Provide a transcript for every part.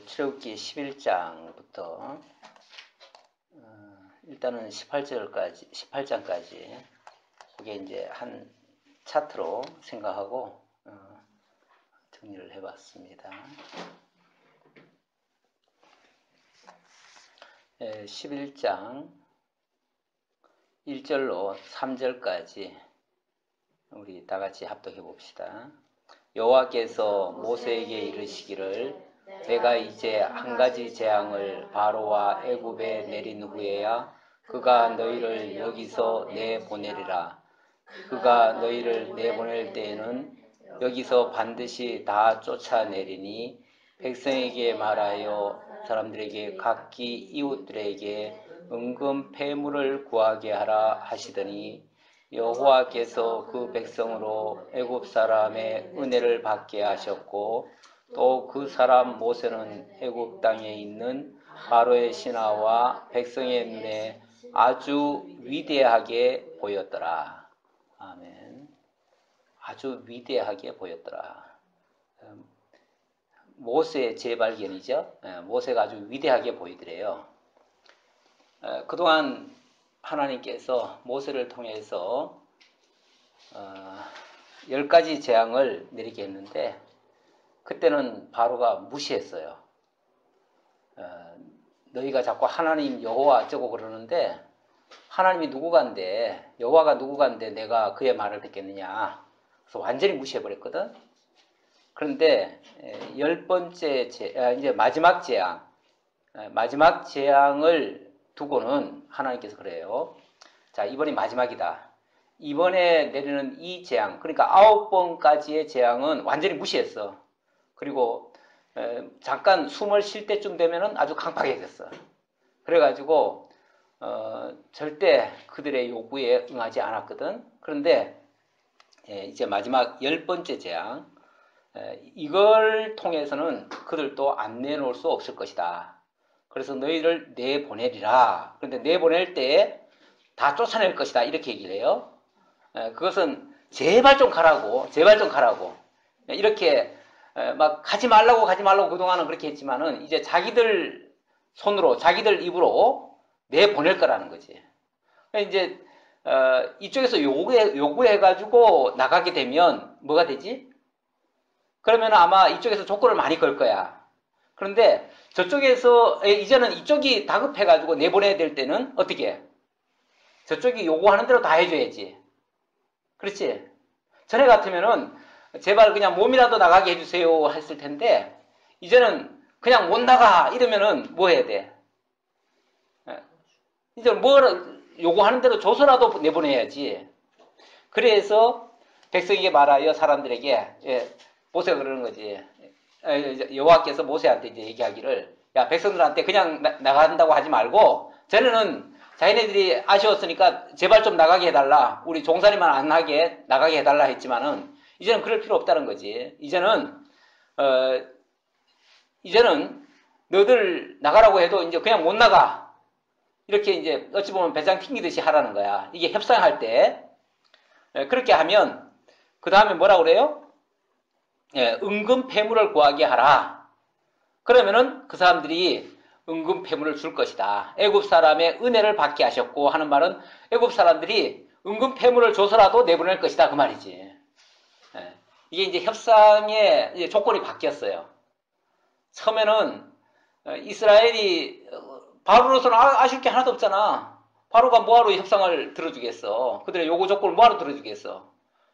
출애굽기 11장부터 일단은 18장까지 그게 이제 한 차트로 생각하고 정리를 해봤습니다. 11장 1절로 3절까지 우리 다 같이 합독해 봅시다. 여호와께서 모세에게 이르시기를 내가 이제 한 가지 재앙을 바로와 애굽에 내린 후에야 그가 너희를 여기서 내보내리라. 그가 너희를 내보낼 때에는 여기서 반드시 다 쫓아내리니 백성에게 말하여 사람들에게 각기 이웃들에게 은금 폐물을 구하게 하라 하시더니 여호와께서 그 백성으로 애굽 사람의 은혜를 받게 하셨고 또 그 사람 모세는 애굽 땅에 있는 바로의 신하와 백성의 눈에 아주 위대하게 보였더라. 아멘. 아주 위대하게 보였더라. 모세의 재발견이죠. 모세가 아주 위대하게 보이더래요. 그동안 하나님께서 모세를 통해서 10가지 재앙을 내리게 했는데 그때는 바로가 무시했어요. 너희가 자꾸 하나님 여호와 어쩌고 그러는데 하나님이 누구간데 여호와가 누구간데 내가 그의 말을 듣겠느냐. 그래서 완전히 무시해버렸거든. 그런데 10번째 이제 마지막 재앙을 두고는 하나님께서 그래요. 자, 이번이 마지막이다. 이번에 내리는 이 재앙, 그러니까 9번까지의 재앙은 완전히 무시했어. 그리고 잠깐 숨을 쉴 때쯤 되면은 아주 강팍해졌어. 그래가지고 절대 그들의 요구에 응하지 않았거든. 그런데 이제 마지막 10번째 재앙, 이걸 통해서는 그들도 안 내놓을 수 없을 것이다. 그래서 너희를 내보내리라. 그런데 내보낼 때 다 쫓아낼 것이다. 이렇게 얘기를 해요. 그것은 제발 좀 가라고, 제발 좀 가라고. 이렇게 막 가지 말라고 그동안은 그렇게 했지만은 이제 자기들 손으로, 자기들 입으로 내보낼 거라는 거지. 이제 이쪽에서 요구해가지고 나가게 되면 뭐가 되지? 그러면 아마 이쪽에서 조건을 많이 걸 거야. 그런데 저쪽에서 이제는 이쪽이 다급해가지고 내보내야 될 때는 어떻게 해? 저쪽이 요구하는 대로 다 해줘야지. 그렇지? 전에 같으면은 제발 그냥 몸이라도 나가게 해주세요 했을 텐데 이제는 그냥 못 나가 이러면은 뭐 해야 돼? 이제 뭐 요구하는 대로 줘서라도 내보내야지. 그래서 백성에게 말하여 사람들에게 모세가 그러는 거지. 여호와께서 모세한테 이제 얘기하기를 야 백성들한테 그냥 나간다고 하지 말고 전에는 자기네들이 아쉬웠으니까 제발 좀 나가게 해달라. 우리 종살이만 안 하게 나가게 해달라 했지만은 이제는 그럴 필요 없다는 거지. 이제는 너희들 나가라고 해도 이제 그냥 못 나가. 이렇게 이제 어찌 보면 배짱 튕기듯이 하라는 거야. 이게 협상할 때 그렇게 하면 그 다음에 뭐라고 그래요? 은금 폐물을 구하게 하라. 그러면은 그 사람들이 은금 폐물을 줄 것이다. 애굽 사람의 은혜를 받게 하셨고 하는 말은 애굽 사람들이 은금 폐물을 줘서라도 내보낼 것이다 그 말이지. 이게 이제 협상의 이제 조건이 바뀌었어요. 처음에는 이스라엘이 바로로서는 아쉬울 게 하나도 없잖아. 바로가 뭐하러 협상을 들어주겠어. 그들의 요구 조건을 뭐하러 들어주겠어.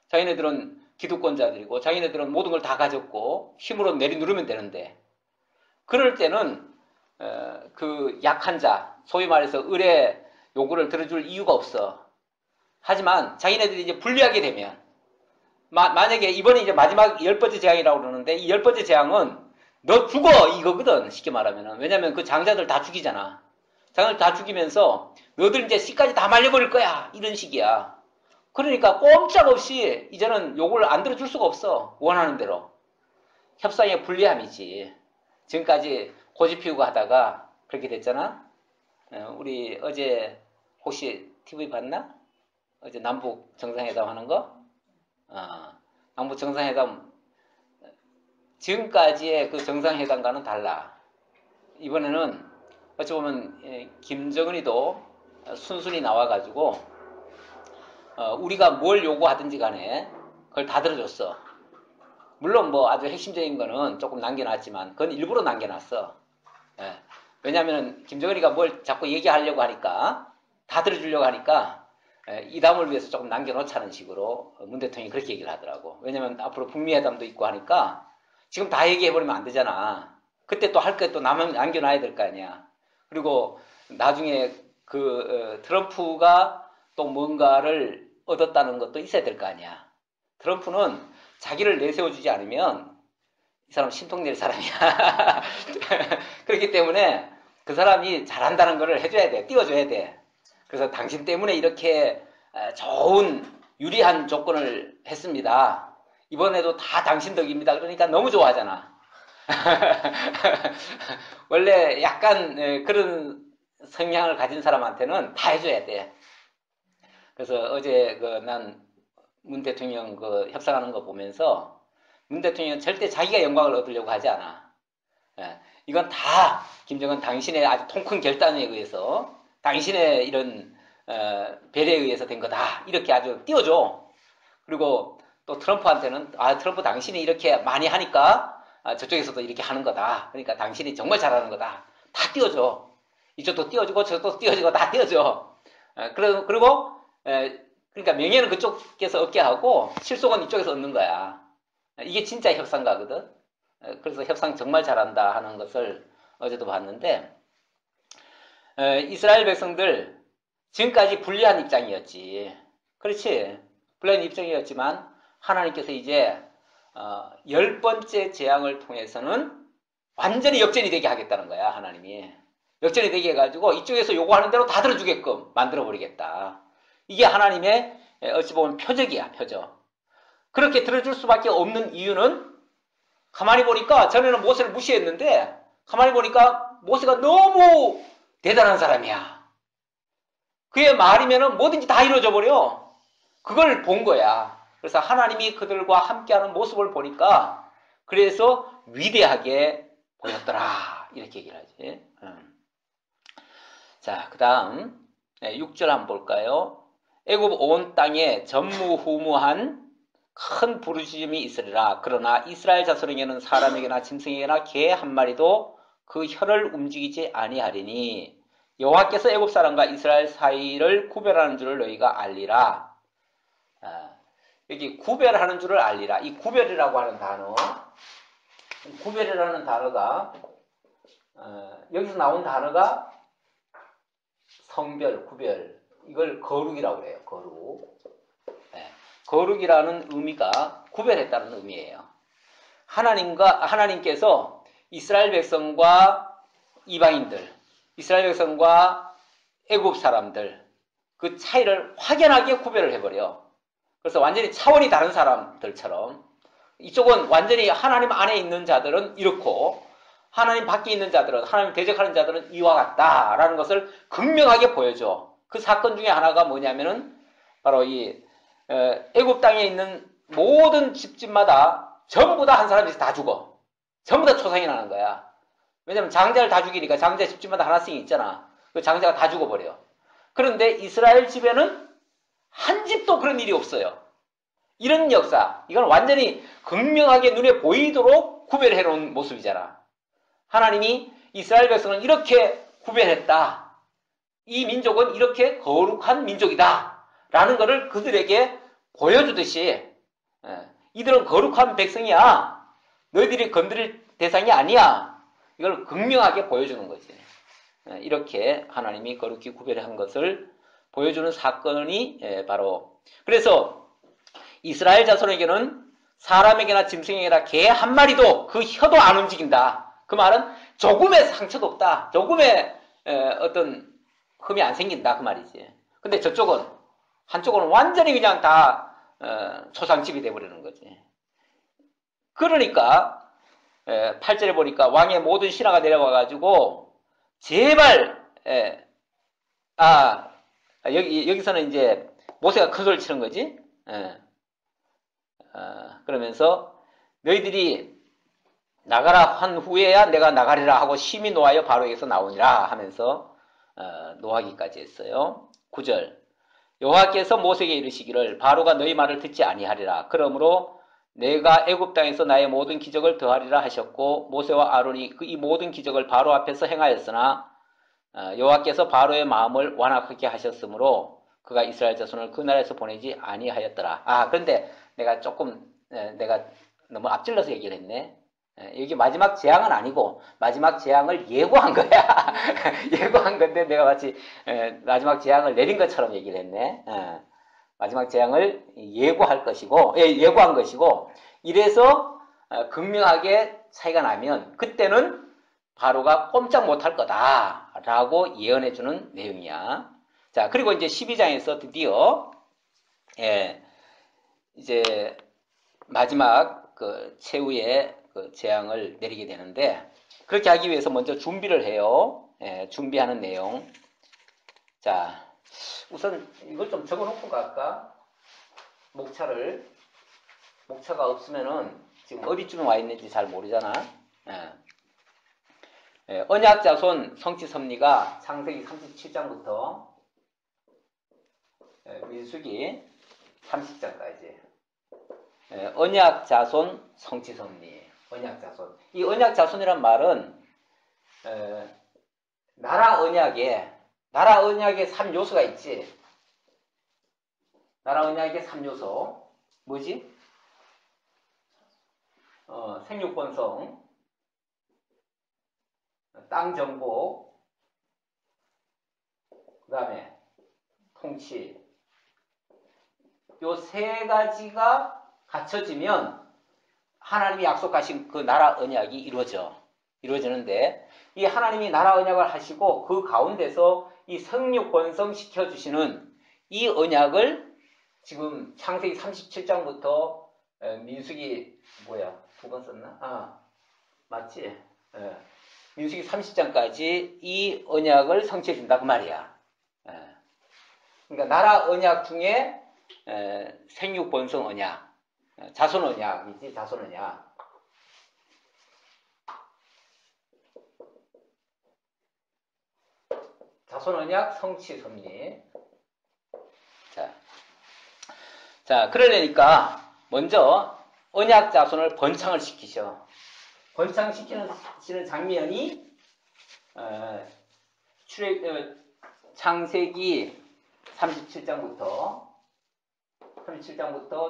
자기네들은 기득권자들이고 자기네들은 모든 걸 다 가졌고 힘으로 내리누르면 되는데 그럴 때는 그 약한 자, 소위 말해서 을의 요구를 들어줄 이유가 없어. 하지만 자기네들이 이제 불리하게 되면 만약에 이번에 이제 마지막 10번째 재앙이라고 그러는데 이 10번째 재앙은 너 죽어 이거거든. 쉽게 말하면은. 왜냐면 그 장자들 다 죽이잖아. 장자들 다 죽이면서 너들 이제 씨까지 다 말려버릴 거야. 이런 식이야. 그러니까 꼼짝없이 이제는 요구를 안 들어줄 수가 없어. 원하는 대로. 협상의 불리함이지. 지금까지 고집 피우고 하다가 그렇게 됐잖아. 우리 어제 혹시 TV 봤나? 어제 남북 정상회담 하는 거? 남북 정상회담 지금까지의 그 정상회담과는 달라. 이번에는 어찌 보면 김정은이도 순순히 나와가지고 우리가 뭘 요구하든지 간에 그걸 다 들어줬어. 물론 뭐 아주 핵심적인 거는 조금 남겨놨지만 그건 일부러 남겨놨어. 예. 왜냐하면 김정은이가 뭘 자꾸 얘기하려고 하니까 다 들어주려고 하니까 이담을 위해서 조금 남겨놓자는 식으로 문 대통령이 그렇게 얘기를 하더라고. 왜냐하면 앞으로 북미회담도 있고 하니까 지금 다 얘기해버리면 안 되잖아. 그때 또 할 거 또 남겨놔야 될 거 아니야. 그리고 나중에 트럼프가 또 뭔가를 얻었다는 것도 있어야 될 거 아니야. 트럼프는 자기를 내세워주지 않으면 이 사람 심통 낼 사람이야. 그렇기 때문에 그 사람이 잘한다는 걸 해줘야 돼. 띄워줘야 돼. 그래서 당신 때문에 이렇게 좋은 유리한 조건을 했습니다. 이번에도 다 당신 덕입니다. 그러니까 너무 좋아하잖아. 원래 약간 그런 성향을 가진 사람한테는 다 해줘야 돼. 그래서 어제 난 문 대통령 협상하는 거 보면서 문 대통령은 절대 자기가 영광을 얻으려고 하지 않아. 이건 다 김정은 당신의 아주 통큰 결단에 의해서 당신의 이런 배려에 의해서 된 거다. 이렇게 아주 띄워줘. 그리고 또 트럼프한테는 트럼프 당신이 이렇게 많이 하니까 저쪽에서도 이렇게 하는 거다. 그러니까 당신이 정말 잘하는 거다. 다 띄워줘. 이쪽도 띄워주고 저쪽도 띄워주고 다 띄워줘. 그리고 그러니까 명예는 그쪽에서 얻게 하고 실속은 이쪽에서 얻는 거야. 이게 진짜 협상가거든. 그래서 협상 정말 잘한다 하는 것을 어제도 봤는데 이스라엘 백성들 지금까지 불리한 입장이었지. 그렇지. 불리한 입장이었지만 하나님께서 이제 10번째 재앙을 통해서는 완전히 역전이 되게 하겠다는 거야. 하나님이. 역전이 되게 해가지고 이쪽에서 요구하는 대로 다 들어주게끔 만들어버리겠다. 이게 하나님의 어찌 보면 표적이야. 표적. 그렇게 들어줄 수밖에 없는 이유는 가만히 보니까 전에는 모세를 무시했는데 가만히 보니까 모세가 너무 대단한 사람이야. 그의 말이면은 뭐든지 다 이루어져 버려. 그걸 본 거야. 그래서 하나님이 그들과 함께하는 모습을 보니까 그래서 위대하게 보였더라. 이렇게 얘기를 하지. 자, 그 다음 6절 한번 볼까요? 애굽 온 땅에 전무후무한 큰 부르짖음이 있으리라. 그러나 이스라엘 자손에게는 사람에게나 짐승에게나 개 한 마리도 그 혀를 움직이지 아니하리니 여호와께서 애굽 사람과 이스라엘 사이를 구별하는 줄을 너희가 알리라. 여기 구별하는 줄을 알리라. 이 구별이라고 하는 구별이라는 단어가 여기서 나온 단어가 성별, 구별, 이걸 거룩이라고 그래요. 거룩. 거룩이라는 의미가 구별했다는 의미예요. 하나님께서 이스라엘 백성과 이방인들, 이스라엘 백성과 애굽 사람들 그 차이를 확연하게 구별을 해버려. 그래서 완전히 차원이 다른 사람들처럼 이쪽은 완전히 하나님 안에 있는 자들은 이렇고 하나님 밖에 있는 자들은 하나님 대적하는 자들은 이와 같다라는 것을 극명하게 보여줘. 그 사건 중에 하나가 뭐냐면은 바로 이 애굽 땅에 있는 모든 집집마다 전부 다 한 사람씩 다 죽어. 전부 다 초상이 나는 거야. 왜냐면 장자를 다 죽이니까 장자 집집마다 하나씩 있잖아. 그 장자가 다 죽어버려. 그런데 이스라엘 집에는 한 집도 그런 일이 없어요. 이런 역사, 이건 완전히 극명하게 눈에 보이도록 구별해 놓은 모습이잖아. 하나님이 이스라엘 백성을 이렇게 구별했다. 이 민족은 이렇게 거룩한 민족이다. 라는 것을 그들에게 보여주듯이 이들은 거룩한 백성이야. 너희들이 건드릴 대상이 아니야. 이걸 극명하게 보여주는 거지. 이렇게 하나님이 거룩히 구별한 것을 보여주는 사건이 바로 그래서 이스라엘 자손에게는 사람에게나 짐승에게나 개 한 마리도 그 혀도 안 움직인다. 그 말은 조금의 상처도 없다. 조금의 어떤 흠이 안 생긴다. 그 말이지. 근데 저쪽은 한쪽은 완전히 그냥 다 초상집이 돼버리는 거지. 그러니까 8절에 보니까 왕의 모든 신하가 내려와가지고 제발 여기서는 이제 모세가 큰 소리를 치는 거지. 그러면서 너희들이 나가라 한 후에야 내가 나가리라 하고 심히 노하여 바로에게서 나오니라 하면서 노하기까지 했어요. 9절 여호와께서 모세에게 이르시기를 바로가 너희 말을 듣지 아니하리라. 그러므로 내가 애굽 땅에서 나의 모든 기적을 더하리라 하셨고 모세와 아론이 이 모든 기적을 바로 앞에서 행하였으나 여호와께서 바로의 마음을 완악하게 하셨으므로 그가 이스라엘 자손을 그 나라에서 보내지 아니하였더라. 그런데 내가 내가 너무 앞질러서 얘기를 했네. 여기 마지막 재앙은 아니고 마지막 재앙을 예고한 거야. 예고한 건데 내가 마치 마지막 재앙을 내린 것처럼 얘기를 했네. 마지막 재앙을 예고한 것이고 이래서 극명하게 차이가 나면 그때는 바로가 꼼짝 못할 거다라고 예언해주는 내용이야. 자, 그리고 이제 12장에서 드디어 이제 마지막 그 최후의 그 재앙을 내리게 되는데 그렇게 하기 위해서 먼저 준비를 해요. 준비하는 내용. 자, 우선 이걸 좀 적어놓고 갈까? 목차가 없으면은 지금 어디쯤에 와 있는지 잘 모르잖아. 언약 자손 성취 섭리가 창세기 37장부터 민수기 30장까지. 언약 자손 성취 섭리. 언약 자손. 이 언약 자손이란 말은 나라 언약에 3요소가 있지. 나라 언약의 3요소. 뭐지? 생육번성, 땅 정복, 그 다음에 통치. 요 세 가지가 갖춰지면 하나님이 약속하신 그 나라 언약이 이루어지는데 이 하나님이 나라 언약을 하시고 그 가운데서 이 생육 번성 시켜주시는 이 언약을 지금 창세기 37장부터 민수기 두 번 썼나? 맞지? 민수기 30장까지 이 언약을 성취해 준다 그 말이야. 그러니까 나라 언약 중에 생육 번성 언약, 자손 언약이지. 자손 언약. 자손 언약 성취 섭리. 자, 그러려니까 먼저 언약 자손을 번창을 시키셔. 번창시키는 장면이 창세기 37장부터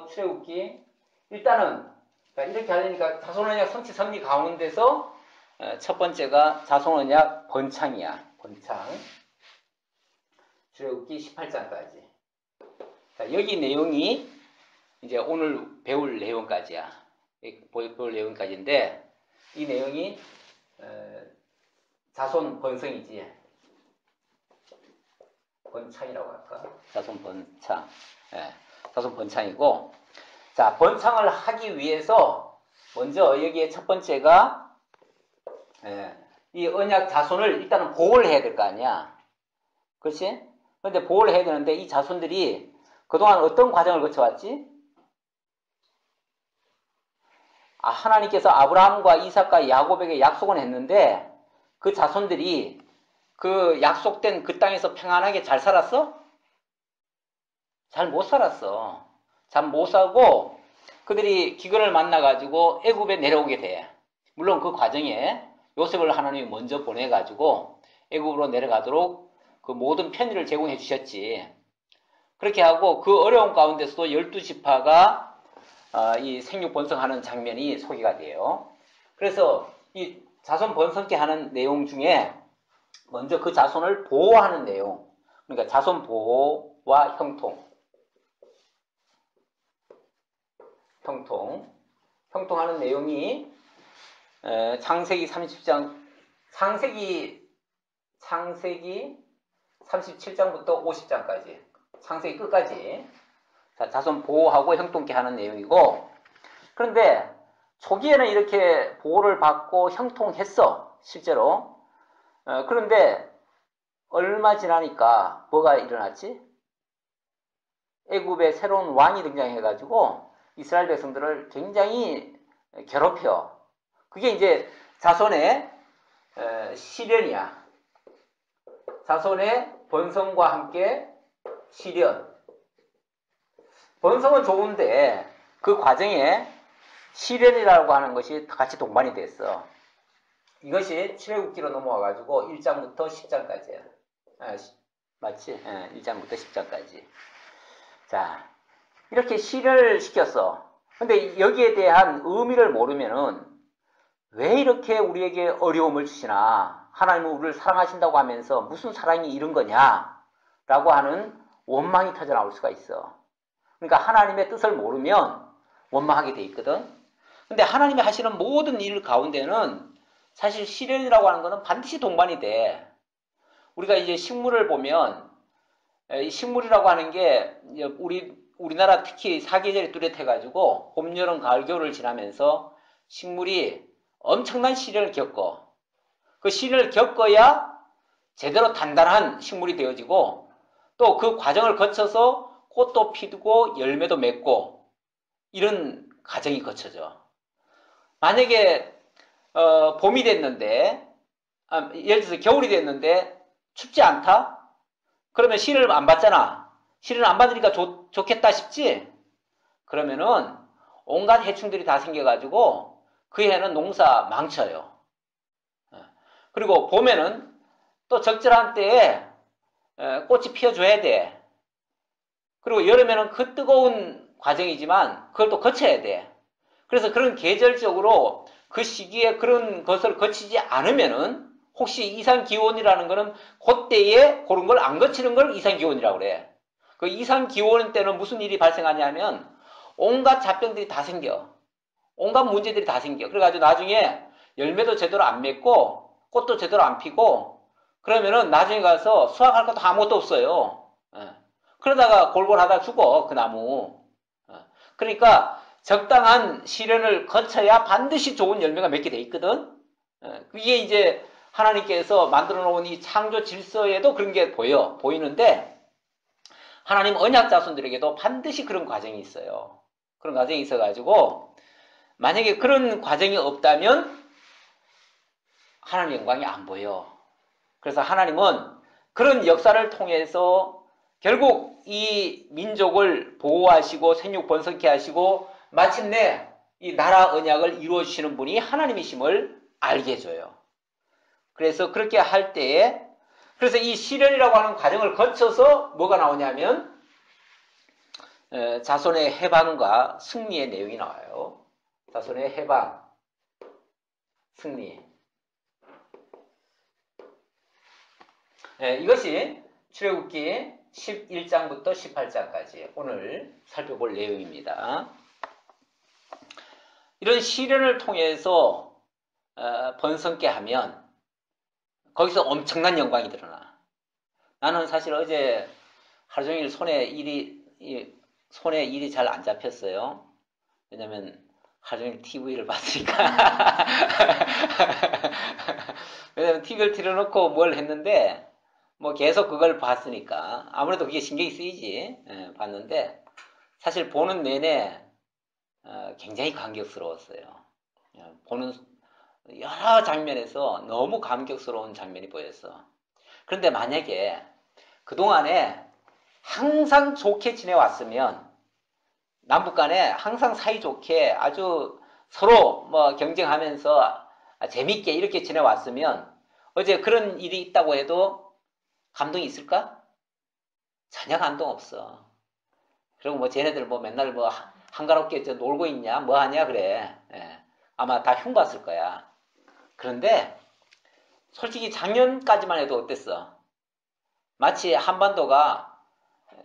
출애굽기. 일단은 이렇게 하려니까 자손 언약 성취 섭리 가운데서 첫 번째가 자손 언약 번창이야. 번창. 출애굽기 18장까지. 자, 여기 내용이 이제 오늘 배울 내용까지야. 배울 내용까지인데 이 내용이 자손 번성이지. 번창이라고 할까? 자손 번창. 자손 번창이고, 자, 번창을 하기 위해서 먼저 여기에 첫 번째가 이 언약 자손을 일단은 보호를 해야 될 거 아니야. 그렇지? 그런데 보호를 해야 되는데 이 자손들이 그동안 어떤 과정을 거쳐왔지? 하나님께서 아브라함과 이삭과 야곱에게 약속은 했는데 그 자손들이 그 약속된 그 땅에서 평안하게 잘 살았어? 잘 못 살았어. 잘 못 살고 그들이 기근을 만나가지고 애굽에 내려오게 돼. 물론 그 과정에 요셉을 하나님이 먼저 보내가지고 애굽으로 내려가도록 그 모든 편의를 제공해 주셨지. 그렇게 하고 그 어려운 가운데서도 12지파가 이 생육 번성하는 장면이 소개가 돼요. 그래서 이 자손 번성케 하는 내용 중에 먼저 그 자손을 보호하는 내용. 그러니까 자손 보호와 형통하는 내용이 창세기 30장, 창세기 37장부터 50장까지, 창세기 끝까지 자손 보호하고 형통케 하는 내용이고, 그런데 초기에는 이렇게 보호를 받고 형통했어, 실제로. 그런데 얼마 지나니까 뭐가 일어났지? 애굽에 새로운 왕이 등장해가지고 이스라엘 백성들을 굉장히 괴롭혀. 그게 이제 자손의 시련이야. 자손의 번성과 함께 시련. 번성은 좋은데 그 과정에 시련이라고 하는 것이 같이 동반이 됐어. 이것이 출애굽기로 넘어와가지고 1장부터 10장까지야. 맞지? 1장부터 10장까지. 자, 이렇게 시련을 시켰어. 근데 여기에 대한 의미를 모르면은 왜 이렇게 우리에게 어려움을 주시나? 하나님은 우리를 사랑하신다고 하면서 무슨 사랑이 이런 거냐? 라고 하는 원망이 터져나올 수가 있어. 그러니까 하나님의 뜻을 모르면 원망하게 돼 있거든. 근데 하나님이 하시는 모든 일 가운데는 사실 시련이라고 하는 것은 반드시 동반이 돼. 우리가 이제 식물을 보면 이 식물이라고 하는 게 우리나라 특히 사계절이 뚜렷해가지고 봄, 여름, 가을, 겨울을 지나면서 식물이 엄청난 시련을 겪어. 그 시련을 겪어야 제대로 단단한 식물이 되어지고 또 그 과정을 거쳐서 꽃도 피고 열매도 맺고 이런 과정이 거쳐져. 만약에 봄이 됐는데 예를 들어서 겨울이 됐는데 춥지 않다? 그러면 씨를 안 받잖아. 씨를 안 받으니까 좋겠다 싶지? 그러면은 온갖 해충들이 다 생겨가지고 그 해는 농사 망쳐요. 그리고 봄에는 또 적절한 때에 꽃이 피어줘야 돼. 그리고 여름에는 그 뜨거운 과정이지만 그걸 또 거쳐야 돼. 그래서 그런 계절적으로 그 시기에 그런 것을 거치지 않으면은 혹시 이상기온이라는 거는 그때에 그런 걸 안 거치는 걸 이상기온이라고 그래. 그 이상기온 때는 무슨 일이 발생하냐면 온갖 잡병들이 다 생겨. 온갖 문제들이 다 생겨. 그래가지고 나중에 열매도 제대로 안 맺고 꽃도 제대로 안 피고 그러면은 나중에 가서 수확할 것도 아무것도 없어요. 그러다가 골골하다 죽어 그 나무. 그러니까 적당한 시련을 거쳐야 반드시 좋은 열매가 맺게 돼 있거든. 그게 이제 하나님께서 만들어 놓은 이 창조 질서에도 그런 게 보이는데 하나님 언약 자손들에게도 반드시 그런 과정이 있어요. 그런 과정이 있어가지고 만약에 그런 과정이 없다면 하나님의 영광이 안 보여. 그래서 하나님은 그런 역사를 통해서 결국 이 민족을 보호하시고 생육 번성케 하시고 마침내 이 나라 언약을 이루어 주시는 분이 하나님이심을 알게 해줘요. 그래서 그렇게 할 때에 그래서 이 시련이라고 하는 과정을 거쳐서 뭐가 나오냐면 자손의 해방과 승리의 내용이 나와요. 자손의 해방, 승리. 이것이 출애굽기 11장부터 18장까지 오늘 살펴볼 내용입니다. 이런 시련을 통해서 번성케 하면 거기서 엄청난 영광이 드러나. 나는 사실 어제 하루 종일 손에 일이 잘 안 잡혔어요. 왜냐면 하루 종일 TV를 봤으니까. 왜냐면 TV를 틀어놓고 뭘 했는데 뭐 계속 그걸 봤으니까 아무래도 그게 신경이 쓰이지. 봤는데 사실 보는 내내 굉장히 감격스러웠어요. 보는 여러 장면에서 너무 감격스러운 장면이 보였어. 그런데 만약에 그동안에 항상 좋게 지내왔으면 남북 간에 항상 사이좋게 아주 서로 뭐 경쟁하면서 재밌게 이렇게 지내왔으면 어제 그런 일이 있다고 해도 감동이 있을까? 전혀 감동 없어. 그리고 뭐 쟤네들 뭐 맨날 뭐 한가롭게 놀고 있냐 뭐 하냐 그래. 아마 다 흉봤을 거야. 그런데 솔직히 작년까지만 해도 어땠어? 마치 한반도가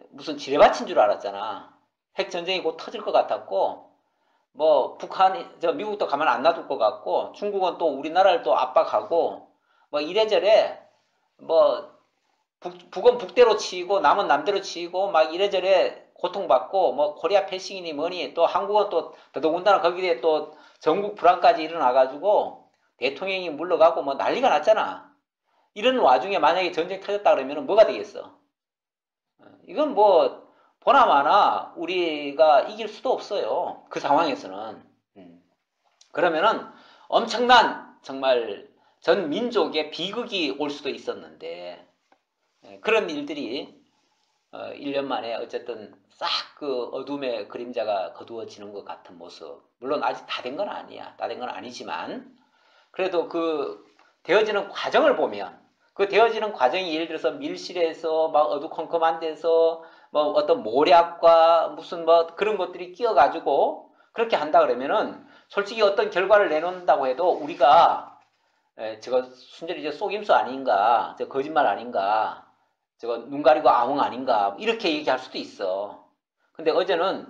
무슨 지뢰밭인 줄 알았잖아. 핵전쟁이 곧 터질 것 같았고 뭐 미국도 가만 안 놔둘 것 같고 중국은 또 우리나라를 또 압박하고 뭐 이래저래 뭐 북은 북대로 치이고 남은 남대로 치이고 막 이래저래 고통받고 뭐 코리아 패싱이니 뭐니 또 한국은 또 더더군다나 거기에 또 전국 불안까지 일어나가지고 대통령이 물러가고 뭐 난리가 났잖아. 이런 와중에 만약에 전쟁이 터졌다 그러면 뭐가 되겠어? 이건 뭐 보나마나 우리가 이길 수도 없어요. 그 상황에서는. 그러면은 엄청난 정말 전 민족의 비극이 올 수도 있었는데 그런 일들이 1년 만에 어쨌든 싹 그 어둠의 그림자가 거두어지는 것 같은 모습. 물론 아직 다 된 건 아니야. 다 된 건 아니지만 그래도 그 되어지는 과정을 보면 그 되어지는 과정이 예를 들어서 밀실에서 막 어두컴컴한 데서 뭐 어떤 모략과 무슨 뭐 그런 것들이 끼어가지고 그렇게 한다 그러면은 솔직히 어떤 결과를 내놓는다고 해도 우리가 저거 순전히 저 속임수 아닌가, 저 거짓말 아닌가, 저거 눈 가리고 아웅 아닌가 이렇게 얘기할 수도 있어. 근데 어제는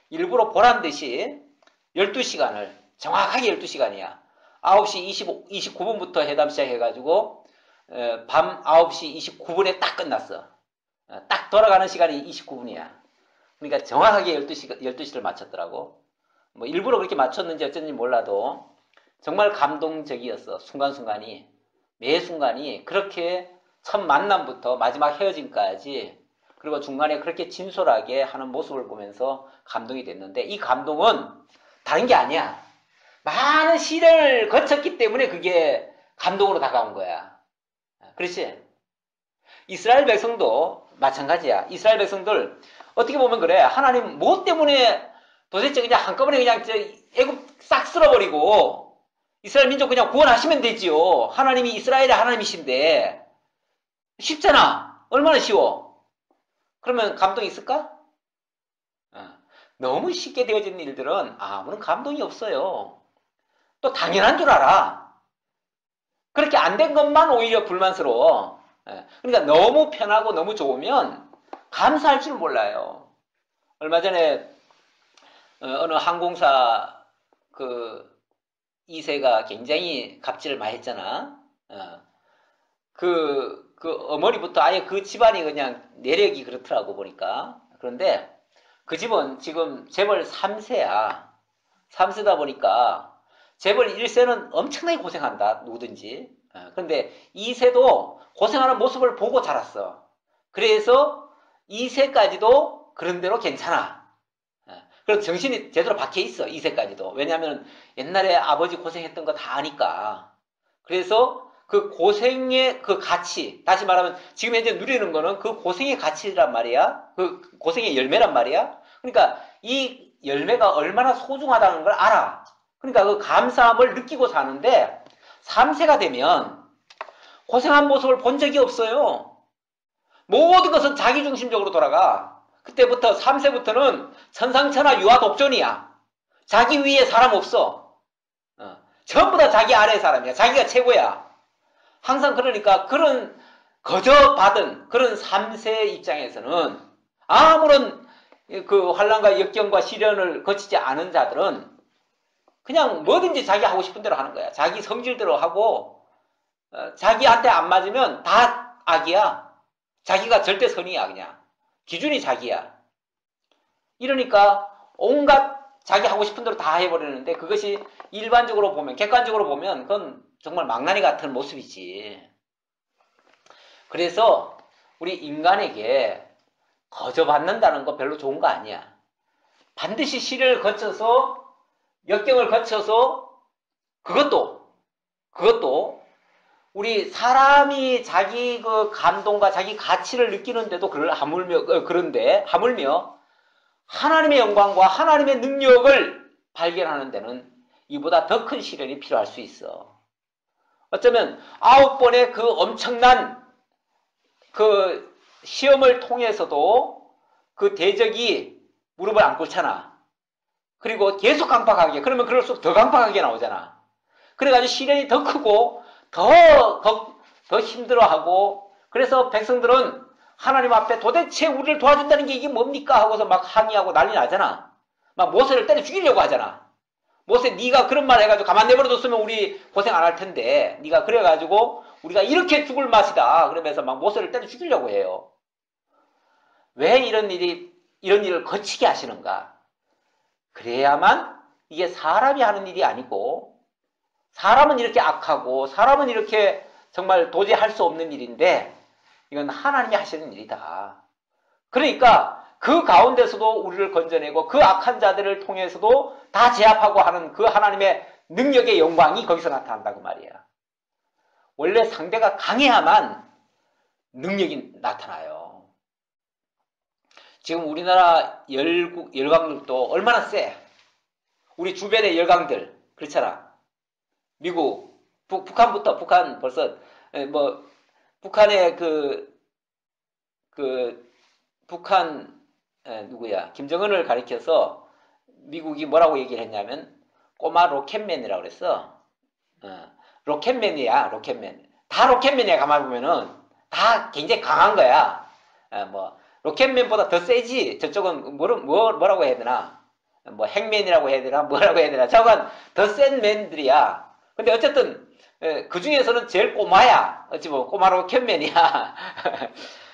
일부러 보란 듯이 12시간을 정확하게 12시간이야. 9시 29분부터 회담 시작해가지고 밤 9시 29분에 딱 끝났어. 딱 돌아가는 시간이 29분이야. 그러니까 정확하게 12시를 맞췄더라고. 뭐 일부러 그렇게 맞췄는지 어쩐지 몰라도 정말 감동적이었어. 순간순간이. 매 순간이 그렇게 첫 만남부터 마지막 헤어짐까지 그리고 중간에 그렇게 진솔하게 하는 모습을 보면서 감동이 됐는데 이 감동은 다른 게 아니야. 많은 시련을 거쳤기 때문에 그게 감동으로 다가온 거야. 그렇지? 이스라엘 백성도 마찬가지야. 이스라엘 백성들 어떻게 보면 그래. 하나님 뭐 때문에 도대체 그냥 한꺼번에 그냥 애굽 싹 쓸어버리고 이스라엘 민족 그냥 구원하시면 되지요. 하나님이 이스라엘의 하나님이신데 쉽잖아. 얼마나 쉬워. 그러면 감동이 있을까? 너무 쉽게 되어지는 일들은 아무런 감동이 없어요. 또 당연한 줄 알아. 그렇게 안 된 것만 오히려 불만스러워. 그러니까 너무 편하고 너무 좋으면 감사할 줄 몰라요. 얼마 전에 어느 항공사 그 2세가 굉장히 갑질을 많이 했잖아. 그 어머니부터 아예 그 집안이 그냥 내력이 그렇더라고 보니까. 그런데 그 집은 지금 재벌 3세야. 3세다 보니까 재벌 1세는 엄청나게 고생한다. 누구든지. 그런데 2세도 고생하는 모습을 보고 자랐어. 그래서 2세까지도 그런 대로 괜찮아. 그래서 정신이 제대로 박혀 있어. 2세까지도. 왜냐하면 옛날에 아버지 고생했던 거 다 아니까. 그래서 그 고생의 그 가치, 다시 말하면 지금 현재 누리는 거는 그 고생의 가치란 말이야. 그 고생의 열매란 말이야. 그러니까 이 열매가 얼마나 소중하다는 걸 알아. 그러니까 그 감사함을 느끼고 사는데 3세가 되면 고생한 모습을 본 적이 없어요. 모든 것은 자기중심적으로 돌아가. 그때부터 3세부터는 천상천하 유아독존이야. 자기 위에 사람 없어. 전부 다 자기 아래의 사람이야. 자기가 최고야. 항상 그러니까 그런 거저받은 그런 3세 입장에서는 아무런 그 환난과 역경과 시련을 거치지 않은 자들은 그냥 뭐든지 자기 하고 싶은 대로 하는 거야. 자기 성질대로 하고 자기한테 안 맞으면 다 악이야. 자기가 절대 선이야. 그냥 기준이 자기야. 이러니까 온갖 자기 하고 싶은 대로 다 해버리는데 그것이 일반적으로 보면 객관적으로 보면 그건 정말 망나니 같은 모습이지. 그래서 우리 인간에게 거저받는다는 거 별로 좋은 거 아니야. 반드시 시련을 거쳐서 역경을 거쳐서 그것도 우리 사람이 자기 그 감동과 자기 가치를 느끼는데도 그런데 하물며 하나님의 영광과 하나님의 능력을 발견하는 데는 이보다 더 큰 시련이 필요할 수 있어. 어쩌면 9번의 그 엄청난 그 시험을 통해서도 그 대적이 무릎을 안 꿇잖아. 그리고 계속 강팍하게, 그러면 그럴수록 더 강팍하게 나오잖아. 그래가지고 시련이 더 크고 더 힘들어하고, 그래서 백성들은 하나님 앞에 도대체 우리를 도와준다는 게 이게 뭡니까? 하고서 막 항의하고 난리 나잖아. 막 모세를 때려 죽이려고 하잖아. 모세 네가 그런 말 해가지고 가만 내버려뒀으면 우리 고생 안 할 텐데 네가 그래가지고 우리가 이렇게 죽을 맛이다. 그러면서 막 모세를 때려 죽이려고 해요. 왜 이런 일을 거치게 하시는가? 그래야만 이게 사람이 하는 일이 아니고 사람은 이렇게 악하고 사람은 이렇게 정말 도저히 할 수 없는 일인데 이건 하나님이 하시는 일이다. 그러니까 그 가운데서도 우리를 건져내고 그 악한 자들을 통해서도 다 제압하고 하는 그 하나님의 능력의 영광이 거기서 나타난다고 말이야. 원래 상대가 강해야만 능력이 나타나요. 지금 우리나라 열강들도 얼마나 세? 우리 주변의 열강들 그렇잖아. 미국, 북한부터 북한 벌써 뭐 북한의 북한 누구야? 김정은을 가리켜서 미국이 뭐라고 얘기를 했냐면 꼬마 로켓맨이라고 그랬어. 로켓맨이야, 로켓맨. 다 로켓맨이야, 가만 보면은. 다 굉장히 강한 거야. 뭐, 로켓맨보다 더 세지. 저쪽은 뭐라고 해야 되나? 뭐, 핵맨이라고 해야 되나? 뭐라고 해야 되나? 저건 더 센 맨들이야. 근데 어쨌든, 그 중에서는 제일 꼬마야. 어찌 보면 꼬마 로켓맨이야.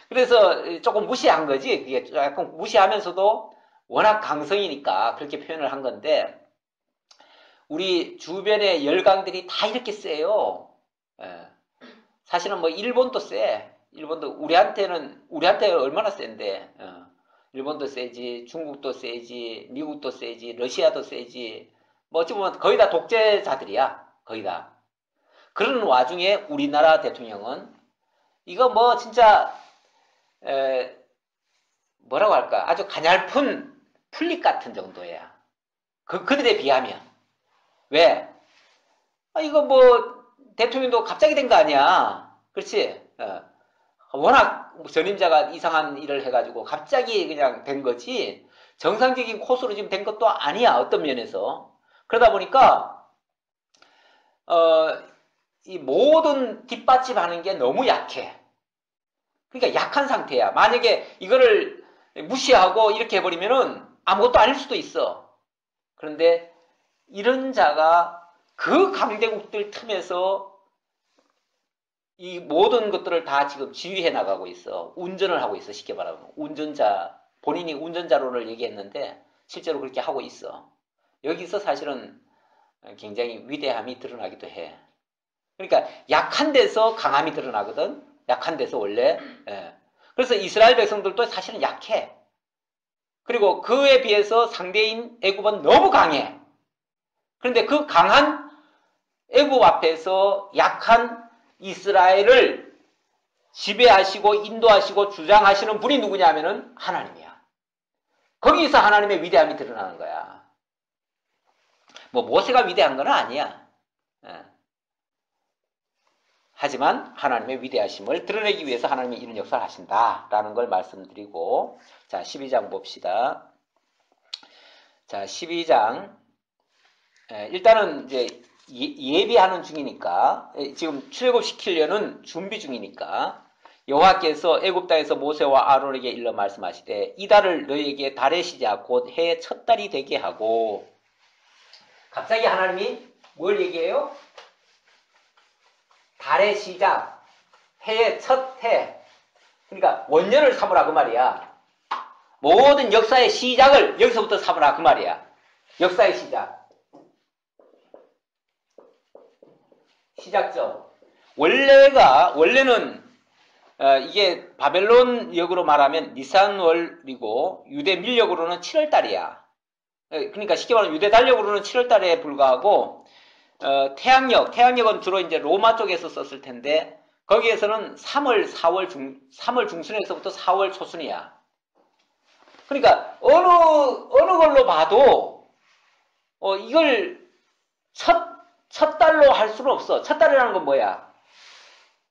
그래서 조금 무시한 거지. 그게 약간 무시하면서도 워낙 강성이니까 그렇게 표현을 한 건데, 우리 주변의 열강들이 다 이렇게 세요. 사실은 뭐 일본도 세. 일본도 우리한테 얼마나 센데. 일본도 세지, 중국도 세지, 미국도 세지, 러시아도 세지. 뭐 어찌 보면 거의 다 독재자들이야. 거의 다. 그런 와중에 우리나라 대통령은 이거 뭐 진짜 뭐라고 할까? 아주 가냘픈 풀잎 같은 정도야. 그들에 비하면. 왜? 이거 뭐 대통령도 갑자기 된 거 아니야. 그렇지? 워낙 전임자가 이상한 일을 해가지고 갑자기 그냥 된 거지 정상적인 코스로 지금 된 것도 아니야. 어떤 면에서. 그러다 보니까 이 모든 뒷받침하는 게 너무 약해. 그러니까 약한 상태야. 만약에 이거를 무시하고 이렇게 해버리면은 아무것도 아닐 수도 있어. 그런데 이런 자가 그 강대국들 틈에서 이 모든 것들을 다 지금 지휘해 나가고 있어. 운전을 하고 있어. 쉽게 말하면. 운전자, 본인이 운전자론을 얘기했는데 실제로 그렇게 하고 있어. 여기서 사실은 굉장히 위대함이 드러나기도 해. 그러니까 약한 데서 강함이 드러나거든. 약한 데서 원래. 그래서 이스라엘 백성들도 사실은 약해. 그리고 그에 비해서 상대인 애굽은 너무 강해. 그런데 그 강한 애굽 앞에서 약한 이스라엘을 지배하시고 인도하시고 주장하시는 분이 누구냐면은 하나님이야. 거기서 하나님의 위대함이 드러나는 거야. 뭐 모세가 위대한 건 아니야. 하지만 하나님의 위대하심을 드러내기 위해서 하나님이 이런 역사를 하신다라는 걸 말씀드리고, 자 12장 봅시다. 자 12장 일단은 이제 예비하는 중이니까, 지금 출애굽시키려는 준비 중이니까, 여호와께서 애굽 땅에서 모세와 아론에게 일러 말씀하시되 이 달을 너희에게 달의 시작 곧 해의 첫 달이 되게 하고. 갑자기 하나님이 뭘 얘기해요? 달의 시작, 해의 첫 해. 그러니까 원년을 삼으라 그 말이야. 모든 역사의 시작을 여기서부터 삼으라 그 말이야. 역사의 시작. 시작점. 원래는 이게 바벨론 역으로 말하면 니산월이고 유대 밀력으로는 7월달이야. 그러니까 쉽게 말하면 유대 달력으로는 7월달에 불과하고, 태양력은 주로 이제 로마 쪽에서 썼을 텐데 거기에서는 3월 중순에서부터 4월 초순이야. 그러니까 어느 걸로 봐도 이걸 첫 달로 할 수는 없어. 첫 달이라는 건 뭐야?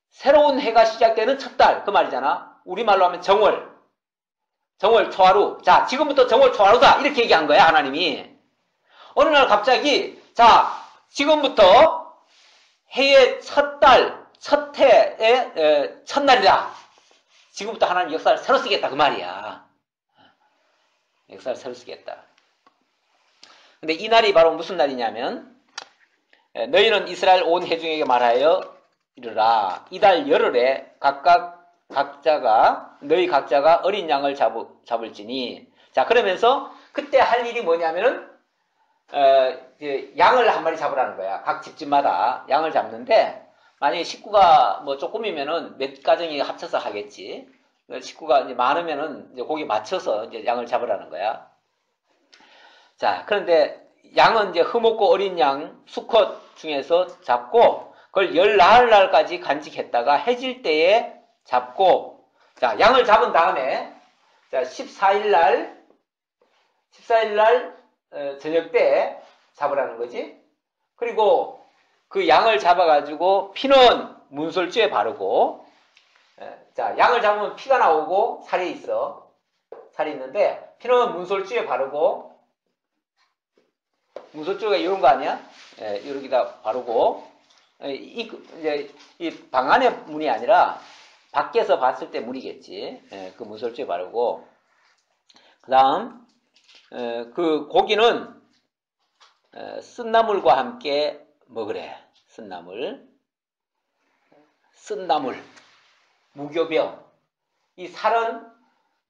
새로운 해가 시작되는 첫 달, 그 말이잖아. 우리말로 하면 정월 초하루. 자, 지금부터 정월 초하루다 이렇게 얘기한 거야, 하나님이. 어느 날 갑자기 자, 지금부터 해의 첫 달, 첫 해의 첫날이다. 지금부터 하나님 역사를 새로 쓰겠다 그 말이야. 역사를 새로 쓰겠다. 근데 이 날이 바로 무슨 날이냐면, 너희는 이스라엘 온 회중에게 말하여 이르라. 이달 열흘에 너희 각자가 어린 양을 잡을지니. 자, 그러면서 그때 할 일이 뭐냐면은 양을 한 마리 잡으라는 거야. 각 집집마다 양을 잡는데, 만약에 식구가 뭐 조금이면은 몇 가정이 합쳐서 하겠지. 식구가 이제 많으면은 이제 거기 맞춰서 이제 양을 잡으라는 거야. 자, 그런데 양은 이제 흠없고 어린 양 수컷 중에서 잡고 그걸 열 나흘 날까지 간직했다가 해질 때에 잡고, 자, 양을 잡은 다음에, 자, 14일 날 저녁 때 잡으라는 거지. 그리고 그 양을 잡아가지고 피는 문설주에 바르고, 자, 양을 잡으면 피가 나오고 살이 있어. 살이 있는데, 피는 문설주에 바르고, 문설주가 이런 거 아니야? 여기다 바르고, 이제 이 방 안의 문이 아니라 밖에서 봤을 때 문이겠지. 그 문설주에 바르고, 그 다음, 그 고기는 쓴나물과 함께 먹으래. 쓴나물, 무교병. 이 살은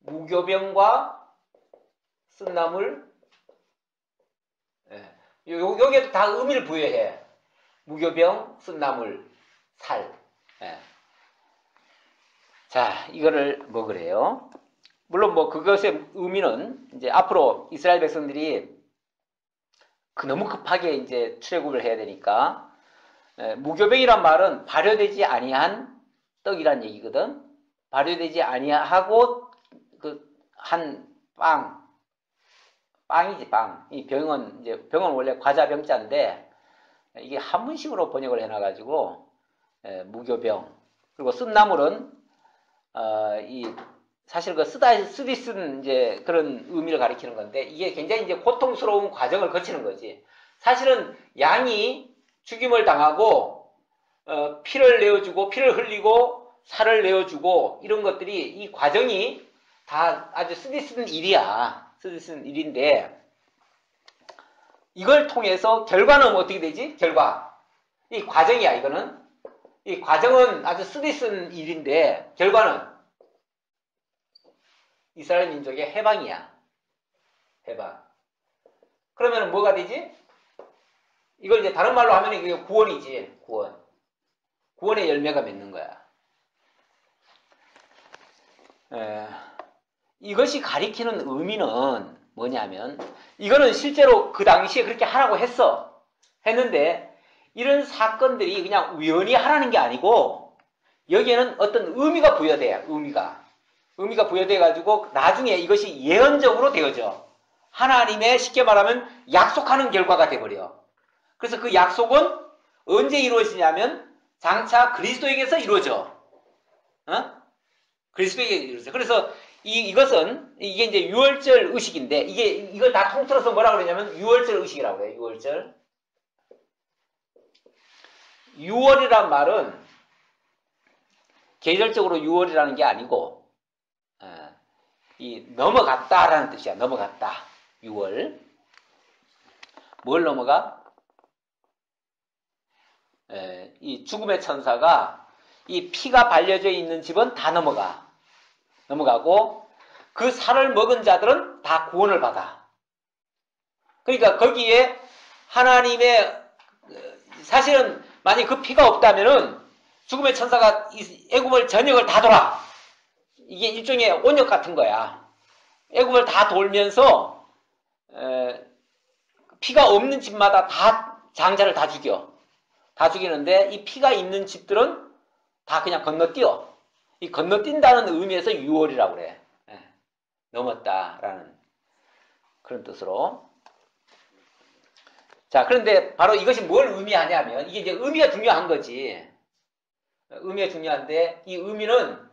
무교병과 쓴나물, 여기에도 다 의미를 부여해. 무교병, 쓴나물, 살. 자, 이거를 먹으래요. 물론 뭐 그것의 의미는 이제 앞으로 이스라엘 백성들이 너무 급하게 이제 출애굽을 해야 되니까, 무교병이란 말은 발효되지 아니한 떡이란 얘기거든. 발효되지 아니하고 한 빵이지, 빵. 이 병은 원래 과자 병자인데 이게 한문식으로 번역을 해놔가지고 무교병. 그리고 쓴나물은 사실 쓰디 쓴 이제 그런 의미를 가리키는 건데, 이게 굉장히 이제 고통스러운 과정을 거치는 거지. 사실은 양이 죽임을 당하고 피를 내어주고 피를 흘리고 살을 내어주고 이런 것들이, 이 과정이 다 아주 쓰디 쓴 일이야. 쓰디 쓴 일인데, 이걸 통해서 결과는 어떻게 되지? 결과. 이 과정이야, 이거는. 이 과정은 아주 쓰디 쓴 일인데, 결과는 이스라엘 민족의 해방이야. 해방. 그러면 뭐가 되지? 이걸 이제 다른 말로 하면 이게 구원이지. 구원. 구원의 열매가 맺는 거야. 이것이 가리키는 의미는 뭐냐면, 이거는 실제로 그 당시에 그렇게 하라고 했는데, 이런 사건들이 그냥 우연히 하라는 게 아니고, 여기에는 어떤 의미가 부여돼요. 의미가 부여돼가지고 나중에 이것이 예언적으로 되어져. 하나님의, 쉽게 말하면 약속하는 결과가 돼버려. 그래서 그 약속은 언제 이루어지냐면 장차 그리스도에게서 이루어져. 그리스도에게 이루어져. 그래서 이것은, 이게 이제 유월절 의식인데, 이걸 다 통틀어서 뭐라 그러냐면 유월절 의식이라고 그래요. 유월절. 유월이란 말은 계절적으로 유월이라는 게 아니고, 넘어갔다라는 뜻이야. 넘어갔다. 6월. 뭘 넘어가? 이 죽음의 천사가 이 피가 발려져 있는 집은 다 넘어가고, 그 살을 먹은 자들은 다 구원을 받아. 그러니까 거기에 하나님의, 사실은 만약 그 피가 없다면은 죽음의 천사가 애굽을 전역을 다 돌아. 이게 일종의 온역 같은 거야. 애굽을 다 돌면서 피가 없는 집마다 다 장자를 다 죽여. 다 죽이는데, 이 피가 있는 집들은 다 그냥 건너뛰어. 이 건너뛴다는 의미에서 6월이라고 그래. 넘었다라는 그런 뜻으로. 자, 그런데 바로 이것이 뭘 의미하냐면, 이게 이제 의미가 중요한 거지. 의미가 중요한데, 이 의미는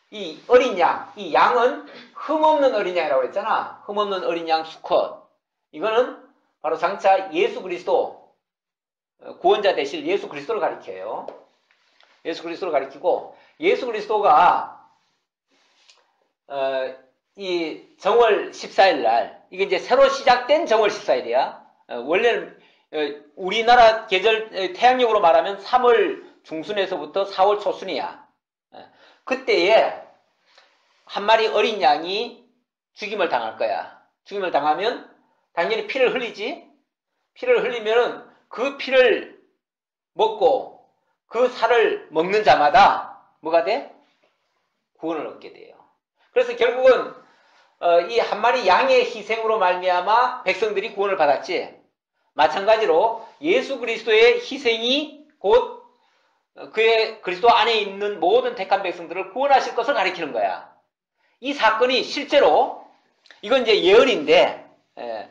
이 어린 양, 이 양은 흠없는 어린 양이라고 그랬잖아. 흠없는 어린 양 수컷. 이거는 바로 장차 예수 그리스도, 구원자 되실 예수 그리스도를 가리켜요. 예수 그리스도를 가리키고, 예수 그리스도가 이 정월 14일 날, 이게 이제 새로 시작된 정월 14일이야. 원래는 우리나라 계절 태양력으로 말하면 3월 중순에서부터 4월 초순이야. 그때에 한 마리 어린 양이 죽임을 당할 거야. 죽임을 당하면 당연히 피를 흘리지. 피를 흘리면은 그 피를 먹고 그 살을 먹는 자마다 뭐가 돼? 구원을 얻게 돼요. 그래서 결국은 이 한 마리 양의 희생으로 말미암아 백성들이 구원을 받았지. 마찬가지로 예수 그리스도의 희생이 곧 그의 그리스도 안에 있는 모든 택한 백성들을 구원하실 것을 가리키는 거야. 이 사건이 실제로 이건 이제 예언인데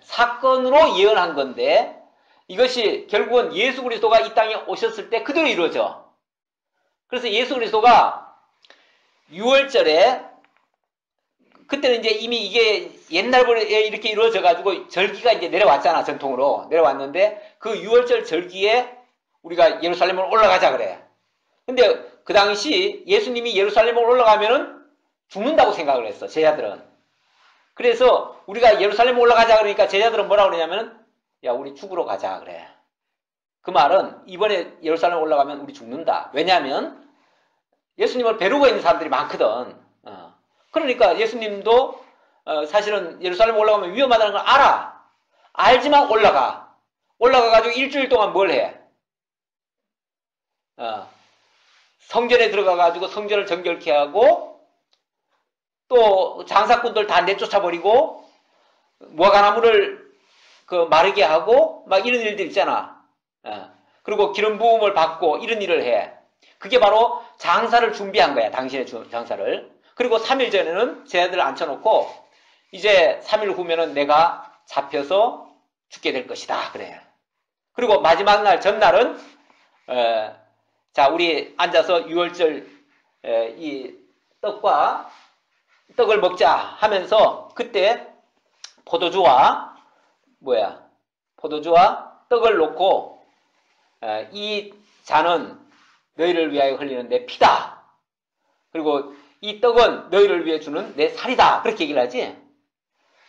사건으로 예언한 건데 이것이 결국은 예수 그리스도가 이 땅에 오셨을 때 그대로 이루어져. 그래서 예수 그리스도가 6월절에 그때는 이제 이미 이게 옛날부터 이렇게 이루어져 가지고 절기가 이제 내려왔잖아. 전통으로 내려왔는데 그 6월절 절기에 우리가 예루살렘으로 올라가자 그래. 근데 그 당시 예수님이 예루살렘으로 올라가면은 죽는다고 생각을 했어. 제자들은. 그래서 우리가 예루살렘 올라가자 그러니까 제자들은 뭐라 그러냐면은 야 우리 죽으러 가자 그래. 그 말은 이번에 예루살렘 올라가면 우리 죽는다. 왜냐하면 예수님을 벼르고 있는 사람들이 많거든. 그러니까 예수님도 사실은 예루살렘 올라가면 위험하다는 걸 알아. 알지만 올라가. 올라가가지고 일주일 동안 뭘 해? 성전에 들어가가지고 성전을 정결케 하고 또 장사꾼들 다 내쫓아버리고 무화과나무를 마르게 하고 막 이런 일들 있잖아. 그리고 기름 부음을 받고 이런 일을 해. 그게 바로 장사를 준비한 거야. 당신의 장사를. 그리고 3일 전에는 제자들을 앉혀놓고 이제 3일 후면은 내가 잡혀서 죽게 될 것이다. 그래. 그리고 마지막 날 전날은 자 우리 앉아서 6월절 이 떡을 먹자 하면서 그때 포도주와 떡을 놓고 이 잔은 너희를 위하여 흘리는 내 피다. 그리고 이 떡은 너희를 위해 주는 내 살이다. 그렇게 얘기를 하지.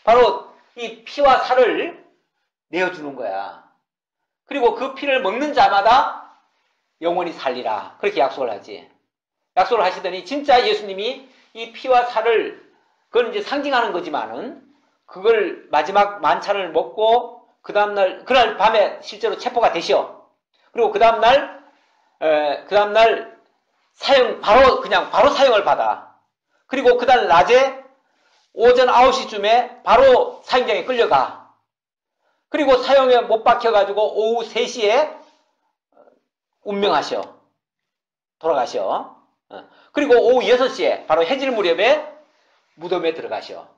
바로 이 피와 살을 내어주는 거야. 그리고 그 피를 먹는 자마다 영원히 살리라. 그렇게 약속을 하지. 약속을 하시더니 진짜 예수님이 이 피와 살을 그건 이제 상징하는 거지만은 그걸 마지막 만찬을 먹고 그 다음날 그날 밤에 실제로 체포가 되셔. 그리고 그 다음날 바로 사형을 받아. 그리고 그날 낮에 오전 9시쯤에 바로 사형장에 끌려가. 그리고 사형에 못 박혀가지고 오후 3시에 운명하셔. 돌아가셔. 그리고 오후 6시에 바로 해질 무렵에 무덤에 들어가셔.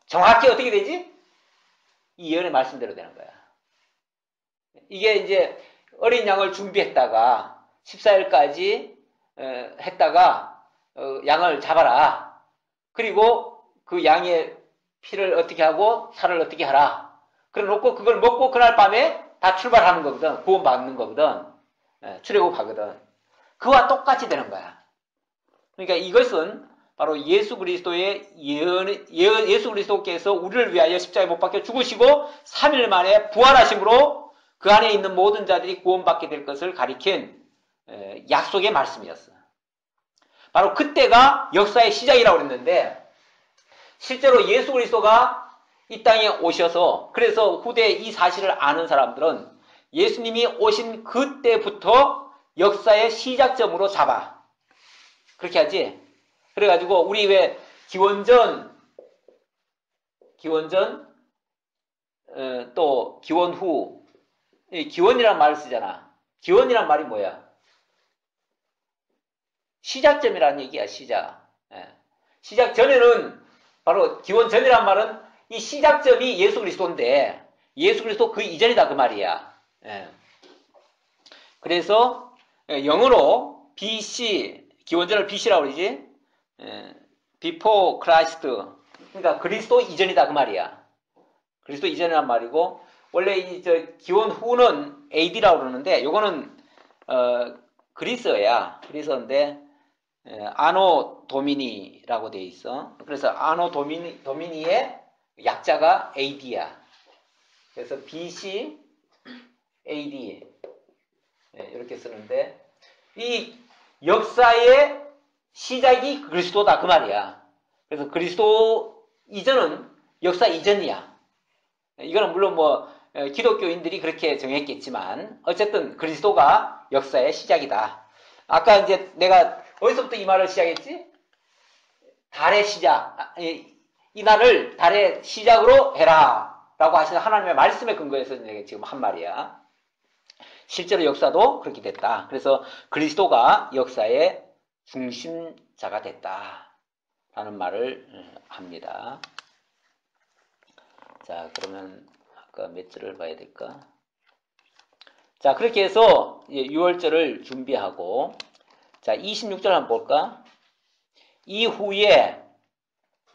정확히 어떻게 되지? 이 예언의 말씀대로 되는 거야. 이게 이제 어린 양을 준비했다가 14일까지 했다가 양을 잡아라. 그리고 그 양의 피를 어떻게 하고 살을 어떻게 하라. 그래 놓고 그걸 먹고 그날 밤에 다 출발하는 거거든. 구원받는 거거든. 출애굽하거든. 그와 똑같이 되는 거야. 그러니까 이것은 바로 예수 그리스도의 예수 그리스도께서 우리를 위하여 십자가에 못 박혀 죽으시고 3일 만에 부활하심으로 그 안에 있는 모든 자들이 구원받게 될 것을 가리킨 약속의 말씀이었어. 바로 그때가 역사의 시작이라고 그랬는데 실제로 예수 그리스도가 이 땅에 오셔서 그래서 후대에 이 사실을 아는 사람들은 예수님이 오신 그때부터 역사의 시작점으로 잡아. 그렇게 하지? 그래가지고 우리 왜 기원전 또 기원 후 기원이란 말을 쓰잖아. 기원이란 말이 뭐야? 시작점이라는 얘기야. 시작. 시작 전에는 바로 기원 전이란 말은 이 시작점이 예수 그리스도인데 예수 그리스도 그 이전이다 그 말이야. 그래서 영어로 BC 기원전을 BC라고 그러지. Before Christ. 그러니까 그리스도 이전이다 그 말이야. 그리스도 이전이란 말이고 원래 이 기원 후는 AD라고 그러는데 요거는 그리스어야. 그리스어인데 아노 도미니라고 돼 있어. 그래서 아노 도미니의 약자가 AD야. 그래서 BC AD 이렇게 쓰는데 이 역사의 시작이 그리스도다 그 말이야. 그래서 그리스도 이전은 역사 이전이야. 이거는 물론 기독교인들이 그렇게 정했겠지만 어쨌든 그리스도가 역사의 시작이다. 아까 이제 내가 어디서부터 이 말을 시작했지? 달의 시작. 이 날을 달의 시작으로 해라 라고 하시는 하나님의 말씀에 근거해서 지금 한 말이야. 실제로 역사도 그렇게 됐다. 그래서 그리스도가 역사의 중심자가 됐다 라는 말을 합니다. 자, 그러면 아까 몇 절을 봐야 될까? 자, 그렇게 해서 6월절을 준비하고, 자, 26절 한번 볼까? 이후에